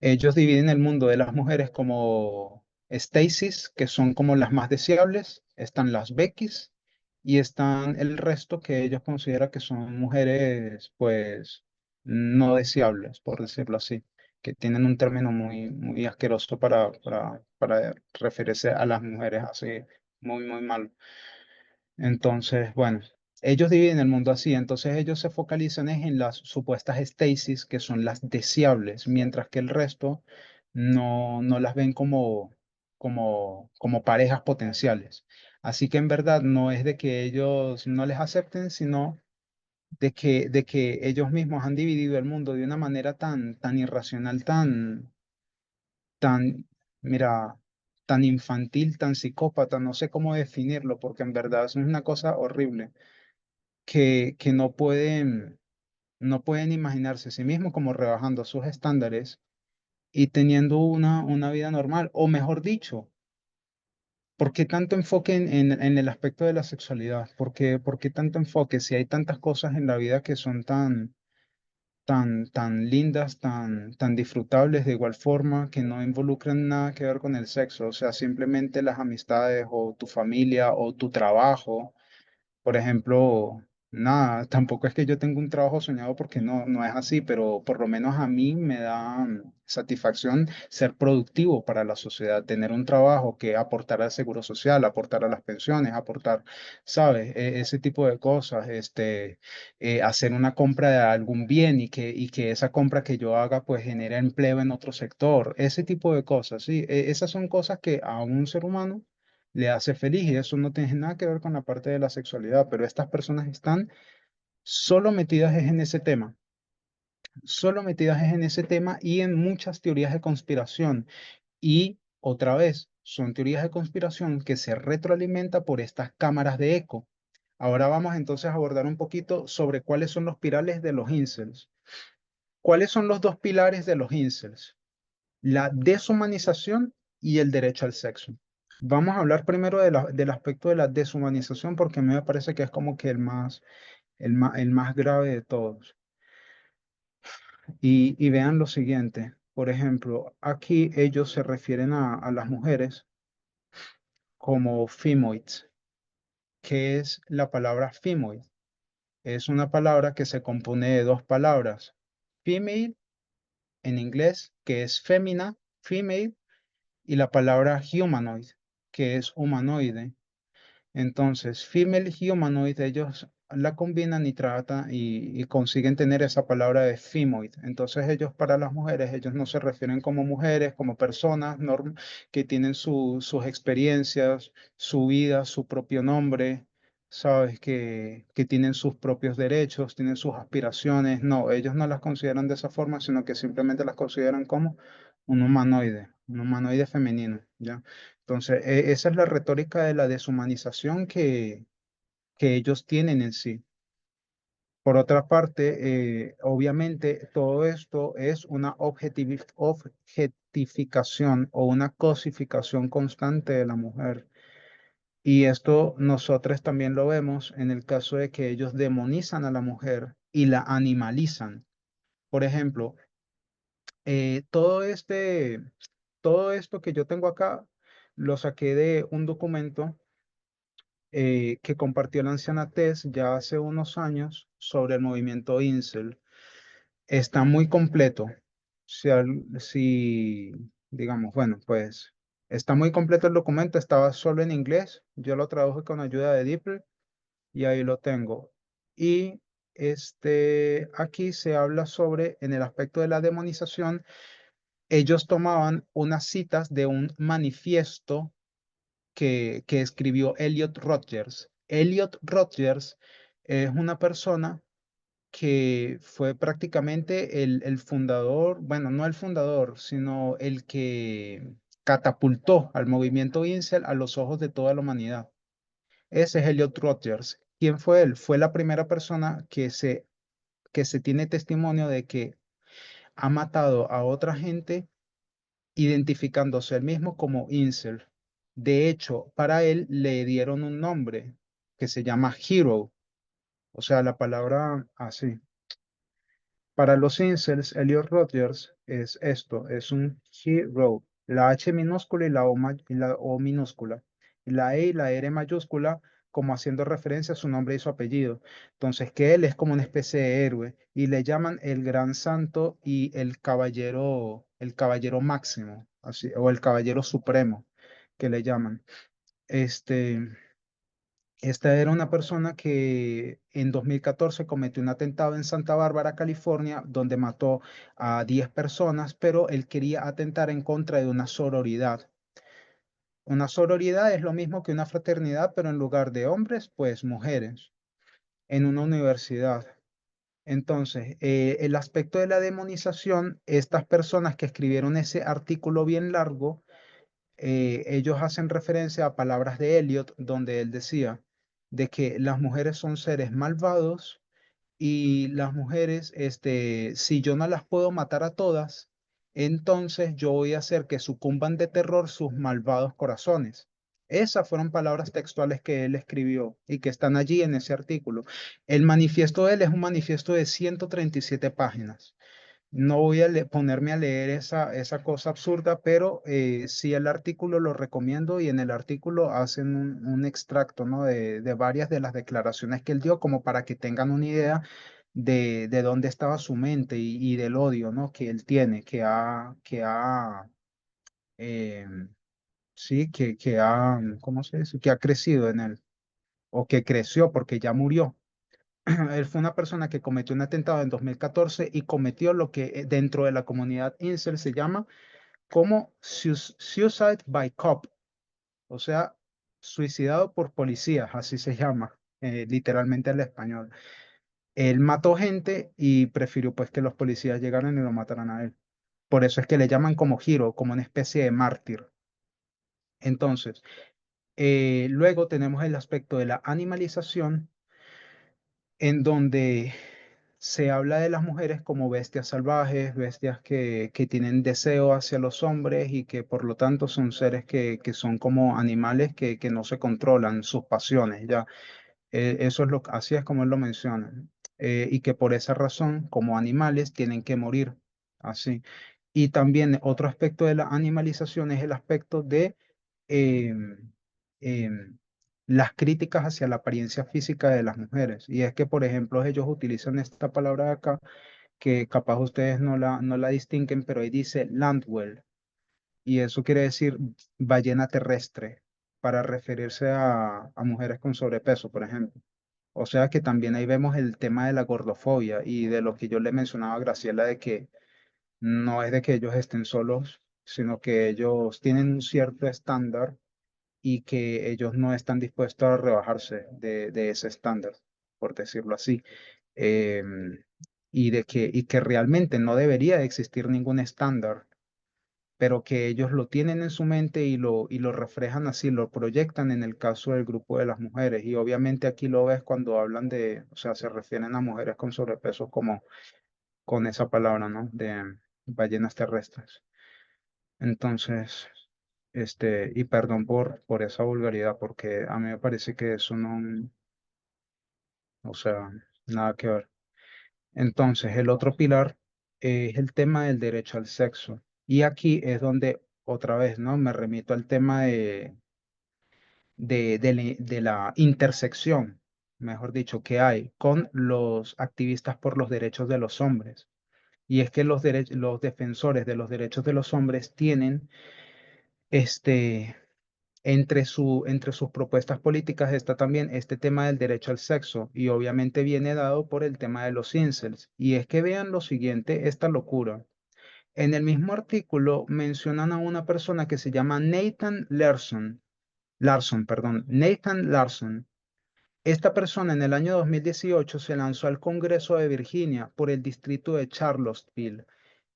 Ellos dividen el mundo de las mujeres como Stasis, que son como las más deseables, están las Beckys y están el resto que ellos consideran que son mujeres, pues, no deseables, por decirlo así, que tienen un término muy asqueroso para referirse a las mujeres así, muy malo. Entonces, bueno, ellos dividen el mundo así, entonces ellos se focalizan es en las supuestas Stasis, que son las deseables, mientras que el resto no las ven como parejas potenciales. Así que en verdad no es de que ellos no les acepten, sino de que ellos mismos han dividido el mundo de una manera tan irracional, tan, mira, tan infantil, tan psicópata, no sé cómo definirlo, porque en verdad es una cosa horrible que no pueden imaginarse a sí mismos como rebajando sus estándares y teniendo una vida normal, o mejor dicho, ¿por qué tanto enfoque en el aspecto de la sexualidad? ¿Por qué tanto enfoque si hay tantas cosas en la vida que son tan lindas, tan disfrutables de igual forma, que no involucran nada que ver con el sexo? O sea, simplemente las amistades o tu familia o tu trabajo. Por ejemplo, nada, tampoco es que yo tenga un trabajo soñado porque no es así, pero por lo menos a mí me da satisfacción ser productivo para la sociedad, tener un trabajo que aportar al seguro social, aportar a las pensiones, aportar, ¿sabes? Ese tipo de cosas, hacer una compra de algún bien y que esa compra que yo haga pues genere empleo en otro sector, ese tipo de cosas, ¿sí? Esas son cosas que a un ser humano le hace feliz y eso no tiene nada que ver con la parte de la sexualidad, pero estas personas están solo metidas es en ese tema, solo metidas es en ese tema y en muchas teorías de conspiración. Y otra vez, son teorías de conspiración que se retroalimenta por estas cámaras de eco. Ahora vamos entonces a abordar un poquito sobre cuáles son los pilares de los incels. ¿Cuáles son los dos pilares de los incels? La deshumanización y el derecho al sexo. Vamos a hablar primero del aspecto de la deshumanización porque a mí me parece que es como que el más grave de todos. Y vean lo siguiente, por ejemplo, aquí ellos se refieren a las mujeres como femoids. ¿Qué es la palabra femoid? Es una palabra que se compone de dos palabras. Female en inglés, que es fémina, female, y la palabra humanoid, que es humanoide. Entonces, female humanoid, ellos la combinan y tratan y consiguen tener esa palabra de femoid. Entonces, ellos para las mujeres, ellos no se refieren como mujeres, como personas que tienen sus experiencias, su vida, su propio nombre, sabes, que tienen sus propios derechos, tienen sus aspiraciones. No, ellos no las consideran de esa forma, sino que simplemente las consideran como un humanoide femenino, ¿ya? Entonces, esa es la retórica de la deshumanización que ellos tienen en sí. Por otra parte, obviamente, todo esto es una objetificación o una cosificación constante de la mujer. Y esto nosotros también lo vemos en el caso de que ellos demonizan a la mujer y la animalizan. Por ejemplo, eh, todo este, todo esto que yo tengo acá lo saqué de un documento que compartió la anciana Tess ya hace unos años sobre el movimiento Incel. Está muy completo. Si, digamos, bueno, pues está muy completo el documento, estaba solo en inglés. Yo lo traduje con ayuda de DeepL y ahí lo tengo. Y aquí se habla sobre, en el aspecto de la demonización, ellos tomaban unas citas de un manifiesto que escribió Elliot Rodgers. Elliot Rodgers es una persona que fue prácticamente el fundador, bueno, no el fundador, sino el que catapultó al movimiento incel a los ojos de toda la humanidad. Ese es Elliot Rodgers. ¿Quién fue él? Fue la primera persona que se tiene testimonio de que ha matado a otra gente identificándose él mismo como incel. De hecho, para él le dieron un nombre que se llama Hero, o sea, la palabra así. Para los incels, Elliot Rodgers es esto, es un hero, la H minúscula y la O minúscula, y la E y la R mayúscula, como haciendo referencia a su nombre y su apellido. Entonces, que él es como una especie de héroe, y le llaman el gran santo y el caballero máximo, así, o el caballero supremo, que le llaman. Este, esta era una persona que en 2014 cometió un atentado en Santa Bárbara, California, donde mató a 10 personas, pero él quería atentar en contra de una sororidad. Una sororidad es lo mismo que una fraternidad, pero en lugar de hombres, pues mujeres, en una universidad. Entonces, el aspecto de la demonización, estas personas que escribieron ese artículo bien largo, ellos hacen referencia a palabras de Eliot, donde él decía de que las mujeres son seres malvados y las mujeres, si yo no las puedo matar a todas, entonces yo voy a hacer que sucumban de terror sus malvados corazones. Esas fueron palabras textuales que él escribió y que están allí en ese artículo. El manifiesto de él es un manifiesto de 137 páginas. No voy a ponerme a leer esa cosa absurda, pero sí el artículo lo recomiendo y en el artículo hacen un extracto, ¿no? de varias de las declaraciones que él dio, como para que tengan una idea de dónde estaba su mente y del odio, ¿no? que él tiene, eh, sí, ¿cómo se dice? Que ha crecido en él, o que creció porque ya murió. Él fue una persona que cometió un atentado en 2014 y cometió lo que dentro de la comunidad incel se llama como suicide by cop, o sea, suicidado por policías, así se llama, literalmente en español. Él mató gente y prefirió pues que los policías llegaran y lo mataran a él. Por eso es que le llaman como hero, como una especie de mártir. Entonces, luego tenemos el aspecto de la animalización, en donde se habla de las mujeres como bestias salvajes, bestias que tienen deseo hacia los hombres y que por lo tanto son seres que son como animales que no se controlan sus pasiones, ya. Eso es así es como él lo menciona. Y que por esa razón, como animales, tienen que morir, así. Y también otro aspecto de la animalización es el aspecto de em, em, las críticas hacia la apariencia física de las mujeres. Y es que, por ejemplo, ellos utilizan esta palabra de acá, que capaz ustedes no la distinguen, pero ahí dice landwell, y eso quiere decir ballena terrestre, para referirse a mujeres con sobrepeso, por ejemplo. O sea que también ahí vemos el tema de la gordofobia y de lo que yo le mencionaba a Graciela, de que no es de que ellos estén solos, sino que ellos tienen un cierto estándar y que ellos no están dispuestos a rebajarse de ese estándar, por decirlo así. Em, y que realmente no debería existir ningún estándar, pero que ellos lo tienen en su mente y lo reflejan así, lo proyectan en el caso del grupo de las mujeres. Y obviamente aquí lo ves cuando hablan o sea, se refieren a mujeres con sobrepeso como con esa palabra, ¿no? De ballenas terrestres. Entonces, y perdón por esa vulgaridad, porque a mí me parece que eso no, o sea, nada que ver. Entonces, el otro pilar es el tema del derecho al sexo. Y aquí es donde otra vez, ¿no? Me remito al tema de la intersección, mejor dicho, que hay con los activistas por los derechos de los hombres. Y es que los defensores de los derechos de los hombres tienen, este, entre sus propuestas políticas está también este tema del derecho al sexo y obviamente viene dado por el tema de los incels. Y es que vean lo siguiente, esta locura. En el mismo artículo mencionan a una persona que se llama Nathan Larson, perdón, Nathan Larson. Esta persona en el año 2018 se lanzó al Congreso de Virginia por el distrito de Charlottesville,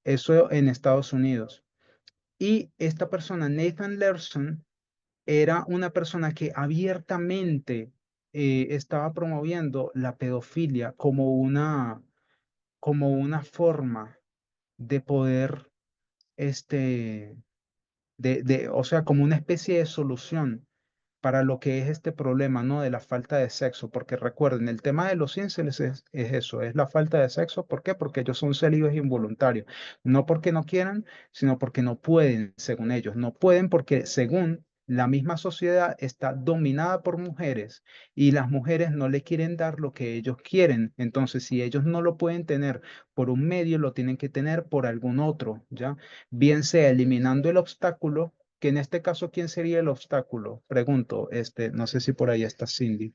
eso en Estados Unidos. Y esta persona, Nathan Larson, era una persona que abiertamente estaba promoviendo la pedofilia como una forma de poder, este, o sea, como una especie de solución para lo que es este problema, ¿no? De la falta de sexo, porque recuerden, el tema de los incels es eso, es la falta de sexo. ¿Por qué? Porque ellos son célibes involuntarios, no porque no quieran, sino porque no pueden, según ellos, no pueden porque según la misma sociedad está dominada por mujeres y las mujeres no le quieren dar lo que ellos quieren. Entonces, si ellos no lo pueden tener por un medio, lo tienen que tener por algún otro, ¿ya? Bien sea eliminando el obstáculo, que en este caso, ¿quién sería el obstáculo? Pregunto, no sé si por ahí está Cindy.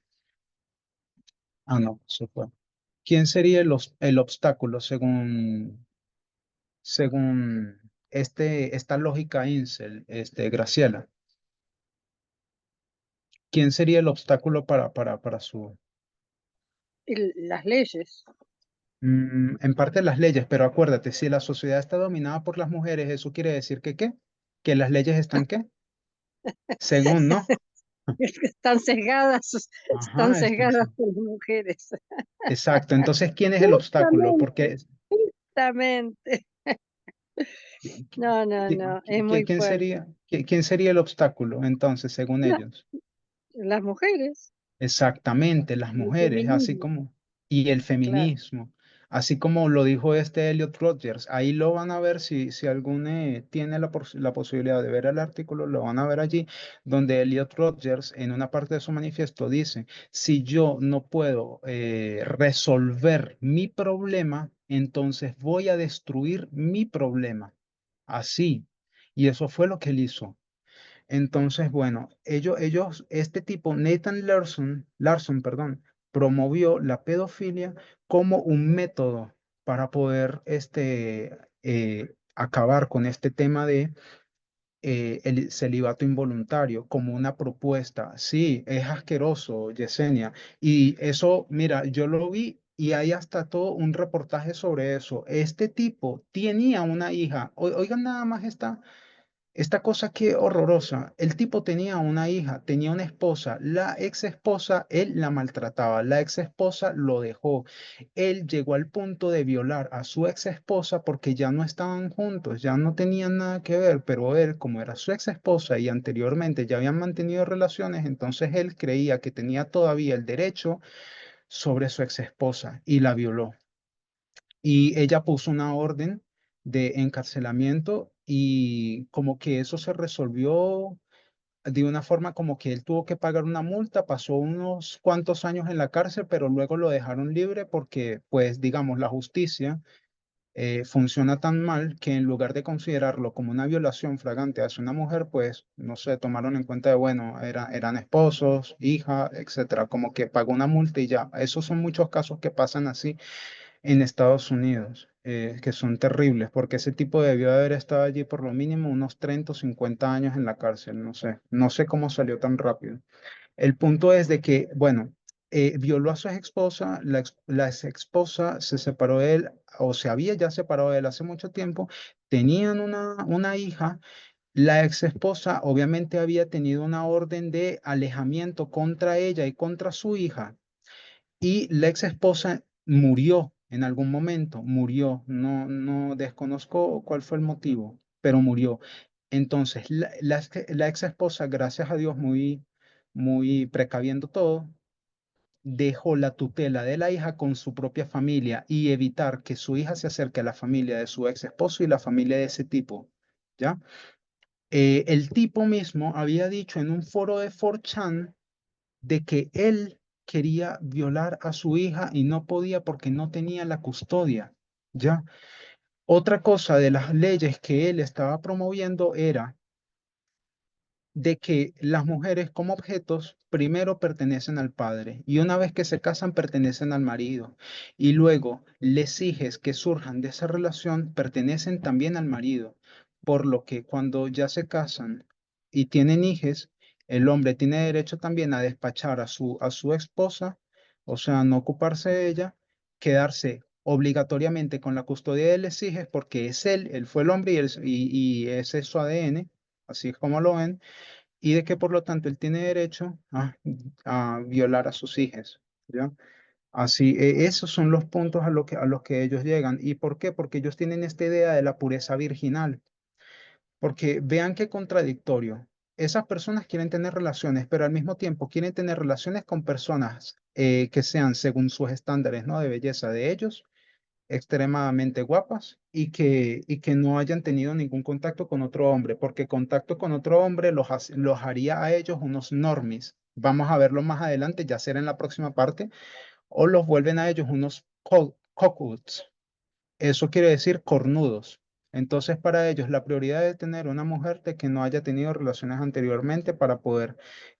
Ah, no, se fue. ¿Quién sería el obstáculo según esta lógica incel, Graciela? ¿Quién sería el obstáculo para su... Las leyes. En parte las leyes, pero acuérdate, si la sociedad está dominada por las mujeres, eso quiere decir que ¿qué? Que las leyes están ¿qué? Según, ¿no? Están sesgadas, están Ajá, sesgadas por las mujeres. exacto. Entonces, ¿quién es el obstáculo? Porque Justamente. No, no, no, es muy ¿quién fuerte. sería, quién sería el obstáculo entonces, según No, ellos? las mujeres, Exactamente, las el mujeres, así feminismo, como, y el claro. feminismo, así como lo dijo Elliot Rodgers. Ahí lo van a ver si alguno tiene la posibilidad de ver el artículo, lo van a ver allí, donde Elliot Rodgers en una parte de su manifiesto dice, si yo no puedo resolver mi problema, entonces voy a destruir mi problema. Así. Y eso fue lo que él hizo. Entonces, bueno, este tipo, Nathan Larson, perdón, promovió la pedofilia como un método para poder acabar con este tema de el celibato involuntario, como una propuesta. Sí, es asqueroso, Yesenia. Y eso, mira, yo lo vi y hay hasta todo un reportaje sobre eso. Este tipo tenía una hija. Oigan nada más esta cosa que horrorosa. El tipo tenía una hija, tenía una esposa. La ex esposa, él la maltrataba. La ex esposa lo dejó. Él llegó al punto de violar a su ex esposa porque ya no estaban juntos, ya no tenían nada que ver. Pero él, como era su ex esposa y anteriormente ya habían mantenido relaciones, entonces él creía que tenía todavía el derecho sobre su ex esposa y la violó. Y ella puso una orden de encarcelamiento y como que eso se resolvió de una forma como que él tuvo que pagar una multa, pasó unos cuantos años en la cárcel, pero luego lo dejaron libre porque, pues, digamos, la justicia funciona tan mal que en lugar de considerarlo como una violación flagrante hacia una mujer, pues, no sé, tomaron en cuenta de, bueno, eran esposos, hija, etcétera, como que pagó una multa y ya. Esos son muchos casos que pasan así en Estados Unidos, que son terribles, porque ese tipo debió haber estado allí por lo mínimo unos 30 o 50 años en la cárcel, no sé cómo salió tan rápido. El punto es de que, bueno, violó a su ex esposa, la ex esposa se separó de él, o se había ya separado de él hace mucho tiempo, tenían una hija. La ex esposa obviamente había tenido una orden de alejamiento contra ella y contra su hija y la ex esposa murió en algún momento, murió, no desconozco cuál fue el motivo, pero murió. Entonces, la ex esposa, gracias a Dios, muy precaviendo todo, dejó la tutela de la hija con su propia familia y evitar que su hija se acerque a la familia de su ex esposo y la familia de ese tipo, ¿ya? El tipo mismo había dicho en un foro de 4chan de que él quería violar a su hija y no podía porque no tenía la custodia, ¿ya? Otra cosa de las leyes que él estaba promoviendo era de que las mujeres como objetos primero pertenecen al padre y una vez que se casan pertenecen al marido y luego les hijas que surjan de esa relación pertenecen también al marido, por lo que cuando ya se casan y tienen hijos, el hombre tiene derecho también a despachar a su esposa, o sea, no ocuparse de ella, quedarse obligatoriamente con la custodia de los hijos porque es él fue el hombre y ese es su ADN, así es como lo ven, y de que por lo tanto él tiene derecho a violar a sus hijos, ¿ya? Así, esos son los puntos a los que ellos llegan. ¿Y por qué? Porque ellos tienen esta idea de la pureza virginal. Porque vean qué contradictorio. Esas personas quieren tener relaciones, pero al mismo tiempo quieren tener relaciones con personas que sean según sus estándares, ¿no? De belleza de ellos, extremadamente guapas y que no hayan tenido ningún contacto con otro hombre, porque contacto con otro hombre los haría a ellos unos normies. Vamos a verlo más adelante, ya será en la próxima parte, o los vuelven a ellos unos cockwoos. Eso quiere decir cornudos. Entonces, para ellos, la prioridad de tener una mujer de que no haya tenido relaciones anteriormente para poder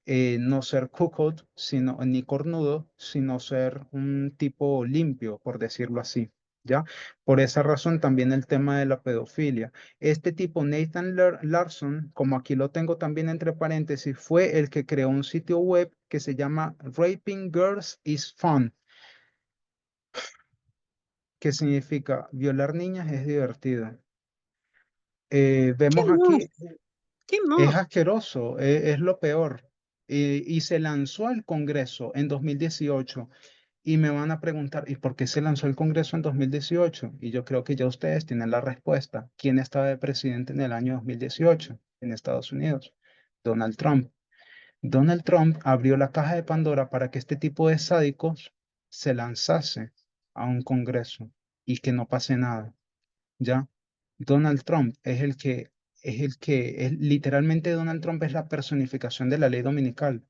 no ser cuckold, sino, ni cornudo, sino ser un tipo limpio, por decirlo así. ¿Ya? Por esa razón también el tema de la pedofilia. Este tipo, Nathan Larson, como aquí lo tengo también entre paréntesis, fue el que creó un sitio web que se llama Raping Girls is Fun, que significa violar niñas es divertido. Qué Vemos aquí, monstruo, qué es monstruo. asqueroso, es lo peor. Y se lanzó al Congreso en 2018. Y me van a preguntar, ¿y por qué se lanzó el Congreso en 2018? Y yo creo que ya ustedes tienen la respuesta. ¿Quién estaba de presidente en el año 2018 en Estados Unidos? Donald Trump. Donald Trump abrió la caja de Pandora para que este tipo de sádicos se lanzase a un Congreso y que no pase nada. ¿Ya? Donald Trump literalmente Donald Trump es la personificación de la ley dominical,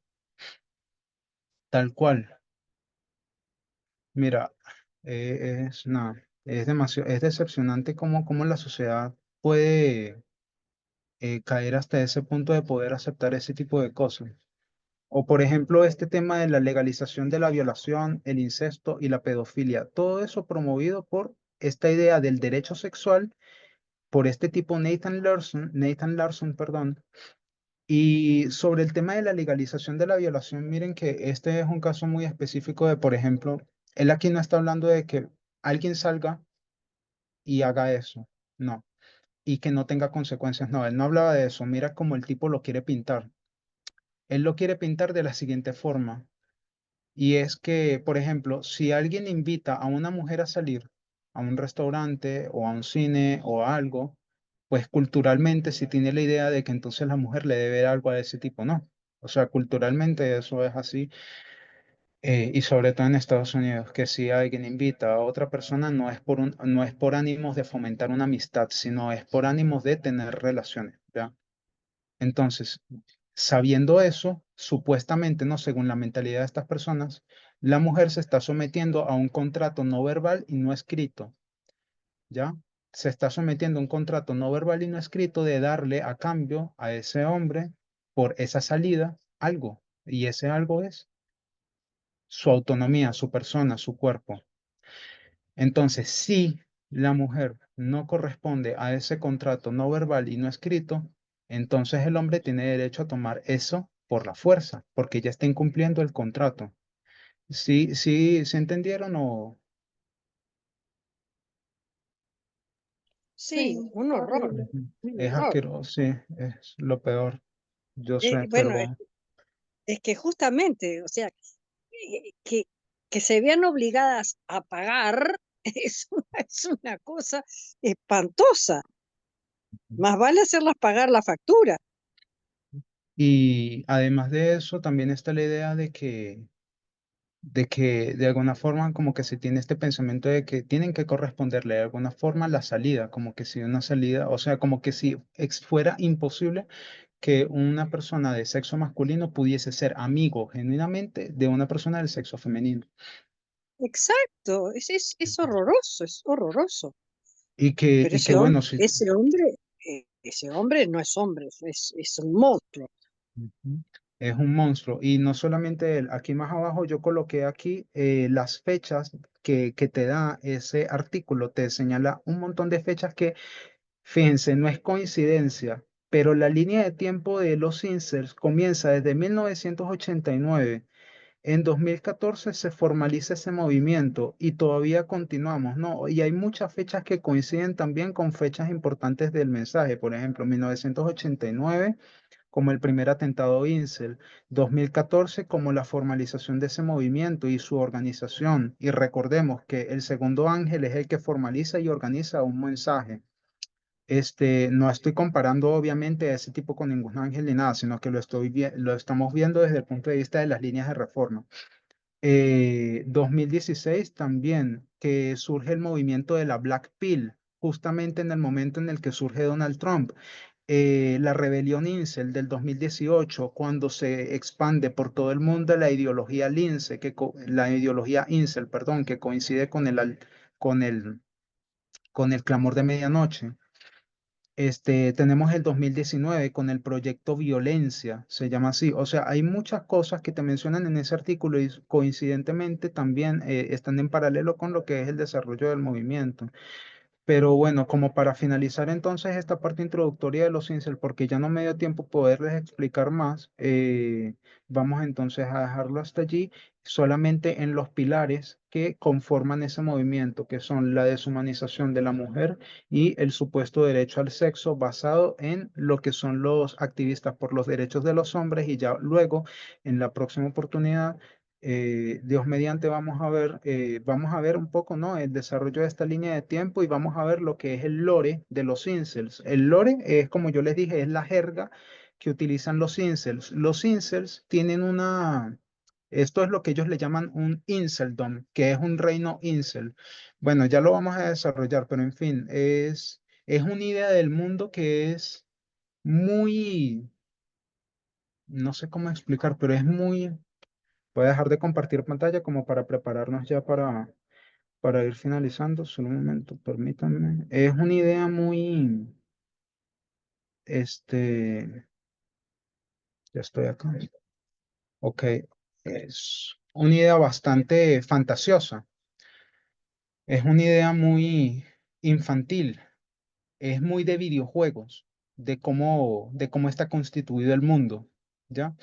tal cual. Mira, es demasiado, es decepcionante cómo la sociedad puede caer hasta ese punto de poder aceptar ese tipo de cosas. O por ejemplo, este tema de la legalización de la violación, el incesto y la pedofilia, todo eso promovido por esta idea del derecho sexual por este tipo Nathan Larson, perdón. Y sobre el tema de la legalización de la violación, miren que este es un caso muy específico de, por ejemplo, él aquí no está hablando de que alguien salga y haga eso, no, y que no tenga consecuencias, no, él no hablaba de eso, mira cómo el tipo lo quiere pintar. Él lo quiere pintar de la siguiente forma, y es que, por ejemplo, si alguien invita a una mujer a salir a un restaurante o a un cine o a algo, pues culturalmente si tiene la idea de que entonces la mujer le debe algo a ese tipo, no. O sea, culturalmente eso es así. Y sobre todo en Estados Unidos, que si alguien invita a otra persona no es por ánimos de fomentar una amistad, sino es por ánimos de tener relaciones, ¿ya? Entonces, sabiendo eso, supuestamente, no según la mentalidad de estas personas, la mujer se está sometiendo a un contrato no verbal y no escrito, ¿ya? Se está sometiendo a un contrato no verbal y no escrito de darle a cambio a ese hombre por esa salida algo. Y ese algo es su autonomía, su persona, su cuerpo. Entonces, si la mujer no corresponde a ese contrato no verbal y no escrito, entonces el hombre tiene derecho a tomar eso por la fuerza, porque ya está incumpliendo el contrato. ¿Sí entendieron o Sí, un horror, Horrible. Ujú. un Es horror. asqueroso? Sí, es lo peor. Yo sé, Bueno, pero es que justamente, o sea, que, que se vean obligadas a pagar es una cosa espantosa. Más vale hacerlas pagar la factura. y además de eso, también está la idea de que de alguna forma como que se tiene este pensamiento de que tienen que corresponderle de alguna forma la salida, como que si una salida, o sea, como que si fuera imposible que una persona de sexo masculino pudiese ser amigo genuinamente de una persona del sexo femenino. Exacto, es Ujú. horroroso, es horroroso. Pero Y que bueno, sí. ese hombre no es hombre, es un monstruo. Ujú. Es un monstruo. Y no solamente él, aquí más abajo yo coloqué aquí las fechas que te da ese artículo, te señala un montón de fechas que, fíjense, no es coincidencia, pero la línea de tiempo de los incels comienza desde 1989. En 2014 se formaliza ese movimiento y todavía continuamos, ¿no? Y hay muchas fechas que coinciden también con fechas importantes del mensaje. Por ejemplo, 1989 como el primer atentado Incel, 2014 como la formalización de ese movimiento y su organización. Y recordemos que el segundo ángel es el que formaliza y organiza un mensaje. No estoy comparando obviamente a ese tipo con ningún ángel ni nada, sino que lo estamos viendo desde el punto de vista de las líneas de reforma. 2016 también, que surge el movimiento de la Black Pill, justamente en el momento en el que surge Donald Trump. La rebelión Incel del 2018, cuando se expande por todo el mundo la ideología Lince, la ideología Incel, perdón, que coincide con el, con el clamor de medianoche. Tenemos el 2019 con el proyecto Violencia, se llama así. O sea, hay muchas cosas que te mencionan en ese artículo y coincidentemente también están en paralelo con lo que es el desarrollo del movimiento. Pero bueno, como para finalizar entonces esta parte introductoria de los incel, porque ya no me dio tiempo poderles explicar más, vamos entonces a dejarlo hasta allí, solamente en los pilares que conforman ese movimiento, que son la deshumanización de la mujer y el supuesto derecho al sexo basado en lo que son los activistas por los derechos de los hombres y ya luego, en la próxima oportunidad Dios mediante vamos a ver un poco, ¿no? El desarrollo de esta línea de tiempo y vamos a ver lo que es el lore de los incels. El lore es, como yo les dije, es la jerga que utilizan los incels. Los incels tienen esto es lo que ellos le llaman un inceldom, que es un reino incel. Bueno, ya lo vamos a desarrollar, pero en fin, es una idea del mundo que es muy, no sé cómo explicar, pero es muy. Voy a dejar de compartir pantalla como para prepararnos ya para ir finalizando. Solo un momento, permítanme. Es una idea muy, ya estoy acá. Ok, es una idea bastante fantasiosa. Es una idea muy infantil. Es muy de videojuegos, de cómo está constituido el mundo, ¿ya?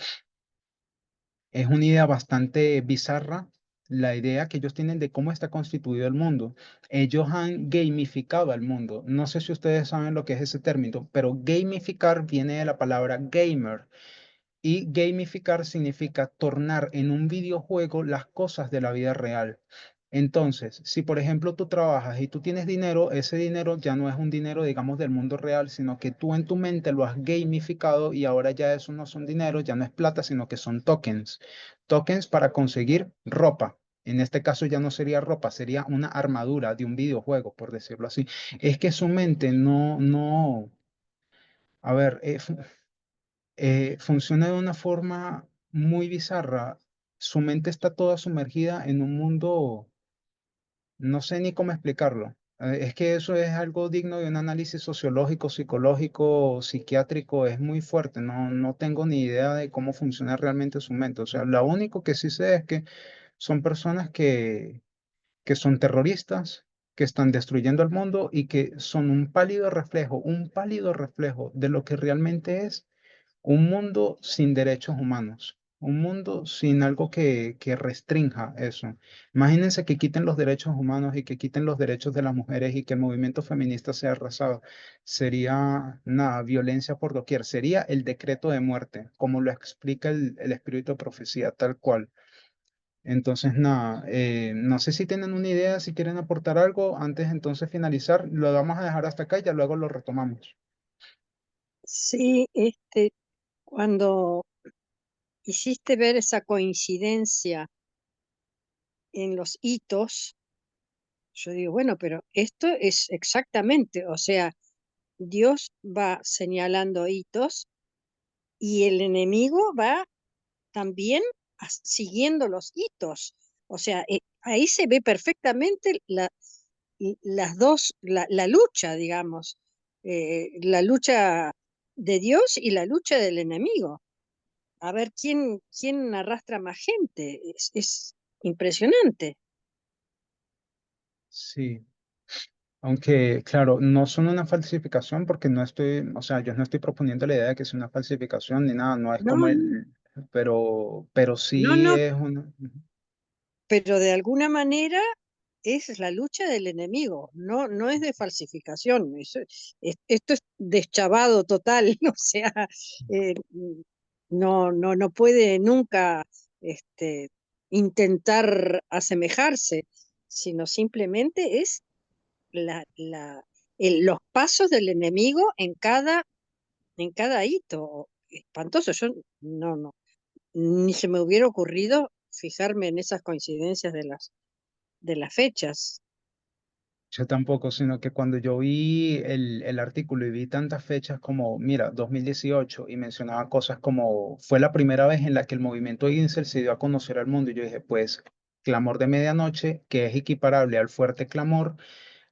Es una idea bastante bizarra, la idea que ellos tienen de cómo está constituido el mundo. Ellos han gamificado al mundo. No sé si ustedes saben lo que es ese término, pero gamificar viene de la palabra gamer. Y gamificar significa tornar en un videojuego las cosas de la vida real. Entonces, si por ejemplo tú trabajas y tú tienes dinero, ese dinero ya no es un dinero, digamos, del mundo real, sino que tú en tu mente lo has gamificado y ahora ya eso no son dinero, ya no es plata, sino que son tokens. Tokens para conseguir ropa. En este caso ya no sería ropa, sería una armadura de un videojuego, por decirlo así. Es que su mente no, a ver, funciona de una forma muy bizarra. Su mente está toda sumergida en un mundo, no sé ni cómo explicarlo. Es que eso es algo digno de un análisis sociológico, psicológico, psiquiátrico, es muy fuerte. No tengo ni idea de cómo funciona realmente su mente. O sea, lo único que sí sé es que son personas que son terroristas, que están destruyendo el mundo y que son un pálido reflejo de lo que realmente es un mundo sin derechos humanos, un mundo sin algo que restrinja eso. Imagínense que quiten los derechos humanos y que quiten los derechos de las mujeres y que el movimiento feminista sea arrasado. Sería nada, violencia por doquier. Sería el decreto de muerte, como lo explica el espíritu de profecía, tal cual. Entonces, nada, no sé si tienen una idea, si quieren aportar algo, antes entonces finalizar, lo vamos a dejar hasta acá y ya luego lo retomamos. Sí, cuando hiciste ver esa coincidencia en los hitos, yo digo, bueno, pero esto es exactamente, o sea, Dios va señalando hitos y el enemigo va también siguiendo los hitos. O sea, ahí se ve perfectamente las dos, la lucha, digamos, la lucha de Dios y la lucha del enemigo. A ver quién arrastra más gente. Es impresionante. Sí. Aunque, claro, no son una falsificación porque no estoy, o sea, yo no estoy proponiendo la idea de que sea una falsificación ni nada, no es No, como no, pero no, sí no, es una, pero de alguna manera es la lucha del enemigo, no, no es de falsificación. Esto es deschavado total, o sea, eh, no, no, no puede nunca este, intentar asemejarse, sino simplemente es los pasos del enemigo en cada hito. Espantoso, yo no, no, ni se me hubiera ocurrido fijarme en esas coincidencias de las fechas. yo tampoco, sino que cuando yo vi el artículo y vi tantas fechas como, mira, 2018 y mencionaba cosas como, fue la primera vez en la que el movimiento Incel se dio a conocer al mundo y yo dije, pues, Clamor de Medianoche, que es equiparable al Fuerte Clamor,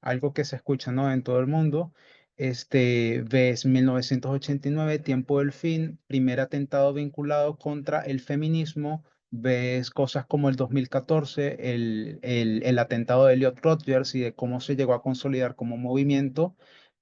algo que se escucha, ¿no? En todo el mundo. Ves 1989, Tiempo del Fin, primer atentado vinculado contra el feminismo. Ves cosas como el 2014, el atentado de Elliot Rodgers y de cómo se llegó a consolidar como un movimiento,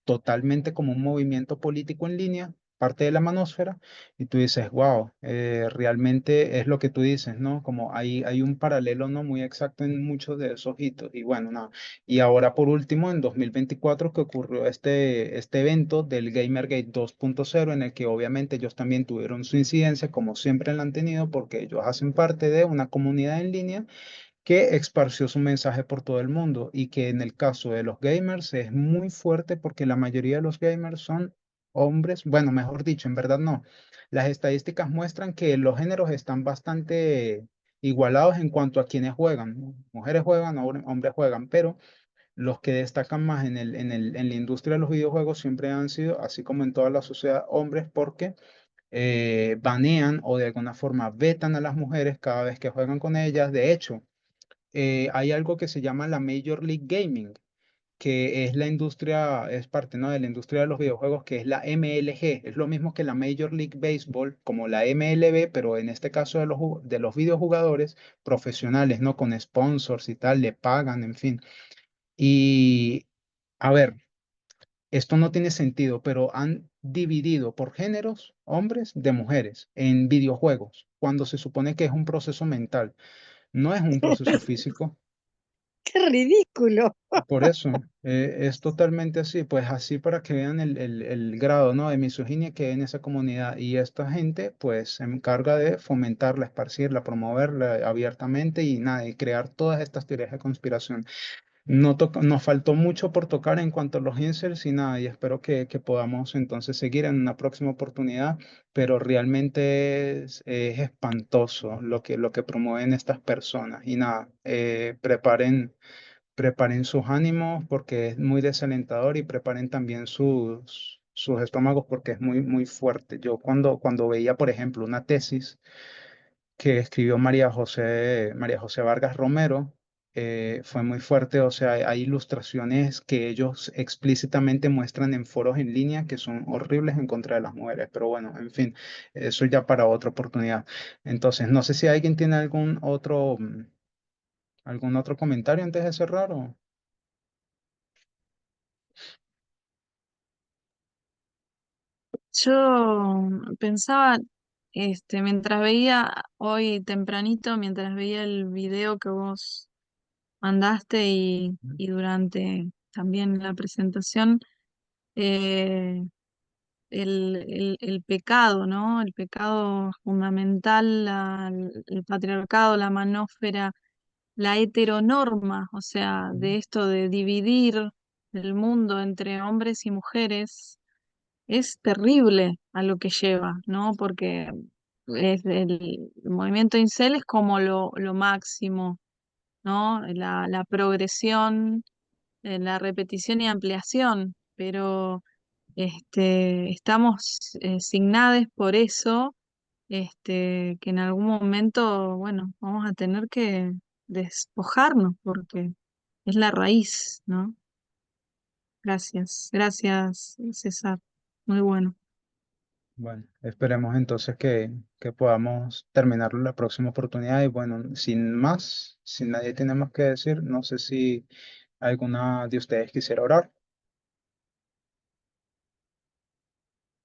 totalmente como un movimiento político en línea, parte de la manósfera, y tú dices, wow, realmente es lo que tú dices, ¿no? Como hay un paralelo no muy exacto en muchos de esos hitos. Y bueno, nada. Y ahora por último, en 2024, que ocurrió este evento del Gamergate 2.0, en el que obviamente ellos también tuvieron su incidencia, como siempre la han tenido, porque ellos hacen parte de una comunidad en línea que esparció su mensaje por todo el mundo y que en el caso de los gamers es muy fuerte porque la mayoría de los gamers son hombres, bueno, mejor dicho, en verdad no. Las estadísticas muestran que los géneros están bastante igualados en cuanto a quienes juegan, ¿no? Mujeres juegan, hombres juegan, pero los que destacan más en la industria de los videojuegos siempre han sido, así como en toda la sociedad, hombres porque banean o de alguna forma vetan a las mujeres cada vez que juegan con ellas. De hecho, hay algo que se llama la Major League Gaming, que es la industria, es parte, ¿no? de la industria de los videojuegos, que es la MLG. Es lo mismo que la Major League Baseball, como la MLB, pero en este caso de los videojugadores profesionales, ¿no? Con sponsors y tal, le pagan, en fin. Y, a ver, esto no tiene sentido, pero han dividido por géneros hombres de mujeres en videojuegos, cuando se supone que es un proceso mental, no es un proceso físico. ¡Qué ridículo! Por eso, es totalmente así, pues así para que vean el grado, ¿no? de misoginia que hay en esa comunidad. Y esta gente, pues, se encarga de fomentarla, esparcirla, promoverla abiertamente y nada, y crear todas estas teorías de conspiración. Nos faltó mucho por tocar en cuanto a los incels y nada, y espero que podamos entonces seguir en una próxima oportunidad, pero realmente es espantoso lo que promueven estas personas. Y nada, preparen sus ánimos porque es muy desalentador y preparen también sus estómagos porque es muy, muy fuerte. Yo cuando veía, por ejemplo, una tesis que escribió María José Vargas Romero, fue muy fuerte. O sea, hay ilustraciones que ellos explícitamente muestran en foros en línea que son horribles en contra de las mujeres. Pero bueno, en fin, eso ya para otra oportunidad. Entonces, no sé si alguien tiene algún otro comentario antes de cerrar o... Yo pensaba, mientras veía hoy tempranito, mientras veía el video que vos mandaste y durante también la presentación, eh, el pecado, ¿no? El pecado fundamental, el patriarcado, la manósfera, la heteronorma, o sea, de esto de dividir el mundo entre hombres y mujeres es terrible a lo que lleva, ¿no? Porque el movimiento incel es como lo máximo, ¿no? La progresión, la repetición y ampliación, pero estamos signados por eso, que en algún momento, bueno, vamos a tener que despojarnos porque es la raíz, ¿no? Gracias, gracias, César. Muy bueno. Bueno, esperemos entonces que podamos terminarlo en la próxima oportunidad. Y bueno, sin más, si nadie tiene más que decir, no sé si ¿Alguna de ustedes quisiera orar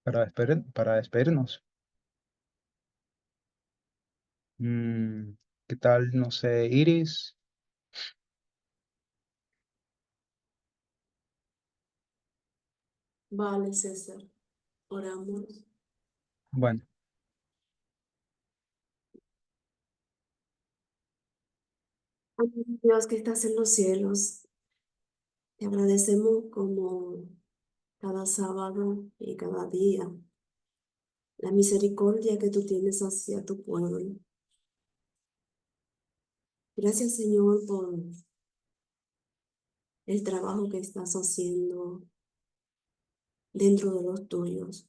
para despedirnos? Mm, ¿Qué tal, no sé, Iris? Vale, César, oramos. Bueno, Amado Dios que estás en los cielos, te agradecemos como cada sábado y cada día la misericordia que tú tienes hacia tu pueblo. Gracias, Señor, por el trabajo que estás haciendo dentro de los tuyos.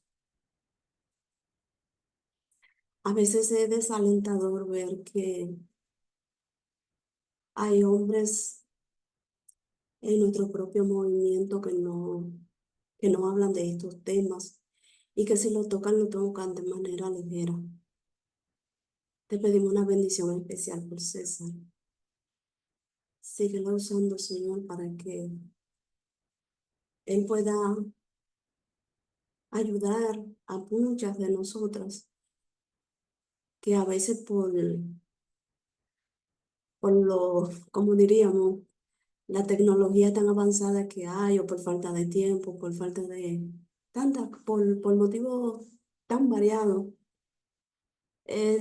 A veces es desalentador ver que hay hombres en nuestro propio movimiento que no hablan de estos temas y que si lo tocan de manera ligera. Te pedimos una bendición especial por César. Síguelo usando, Señor, para que él pueda ayudar a muchas de nosotras que a veces por lo, como diríamos, la tecnología tan avanzada que hay, o por falta de tiempo, por falta de por motivos tan variados,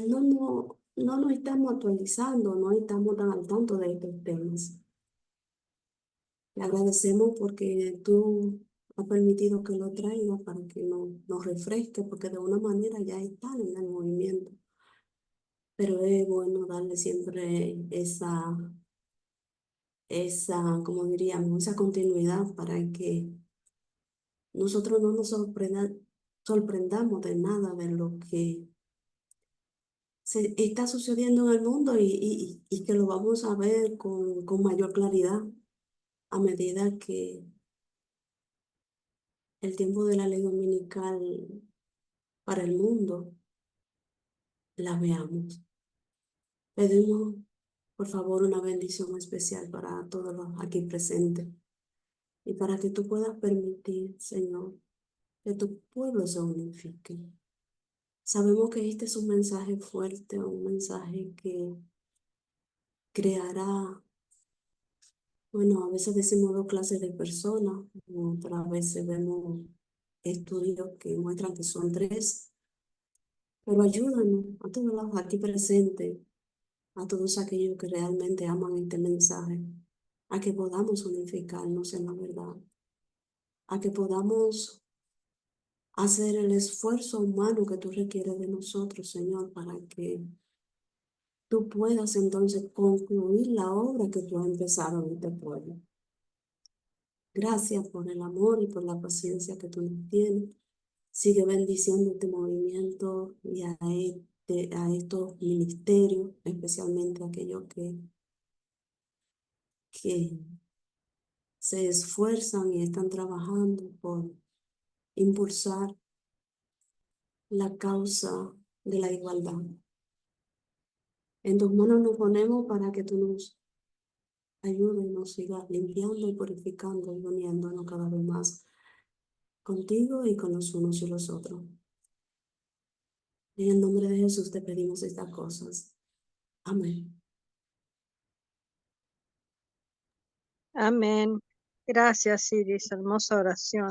no nos estamos actualizando, no estamos tan al tanto de estos temas. Le agradecemos porque tú has permitido que lo traiga para que nos refresque, porque de una manera ya están en el movimiento. Pero es bueno darle siempre como diríamos, esa continuidad para que nosotros no nos sorprendamos de nada de lo que se está sucediendo en el mundo y que lo vamos a ver con mayor claridad a medida que el tiempo de la ley dominical para el mundo la veamos. Pedimos, por favor, una bendición especial para todos los aquí presentes y para que tú puedas permitir, Señor, que tu pueblo se unifique. Sabemos que este es un mensaje fuerte, un mensaje que creará, bueno, a veces decimos dos clases de personas, otras veces vemos estudios que muestran que son tres, pero ayúdanos a todos los aquí presentes, a todos aquellos que realmente aman este mensaje, a que podamos unificarnos en la verdad, a que podamos hacer el esfuerzo humano que tú requieres de nosotros, Señor, para que tú puedas entonces concluir la obra que tú has empezado en este pueblo. Gracias por el amor y por la paciencia que tú nos tienes. Sigue bendiciendo este movimiento y a estos ministerios, especialmente aquellos que se esfuerzan y están trabajando por impulsar la causa de la igualdad. En tus manos nos ponemos para que tú nos ayudes y nos sigas limpiando y purificando y uniéndonos cada vez más contigo y con los unos y los otros. En el nombre de Jesús te pedimos estas cosas. Amén. Amén. Gracias, Iris. Hermosa oración.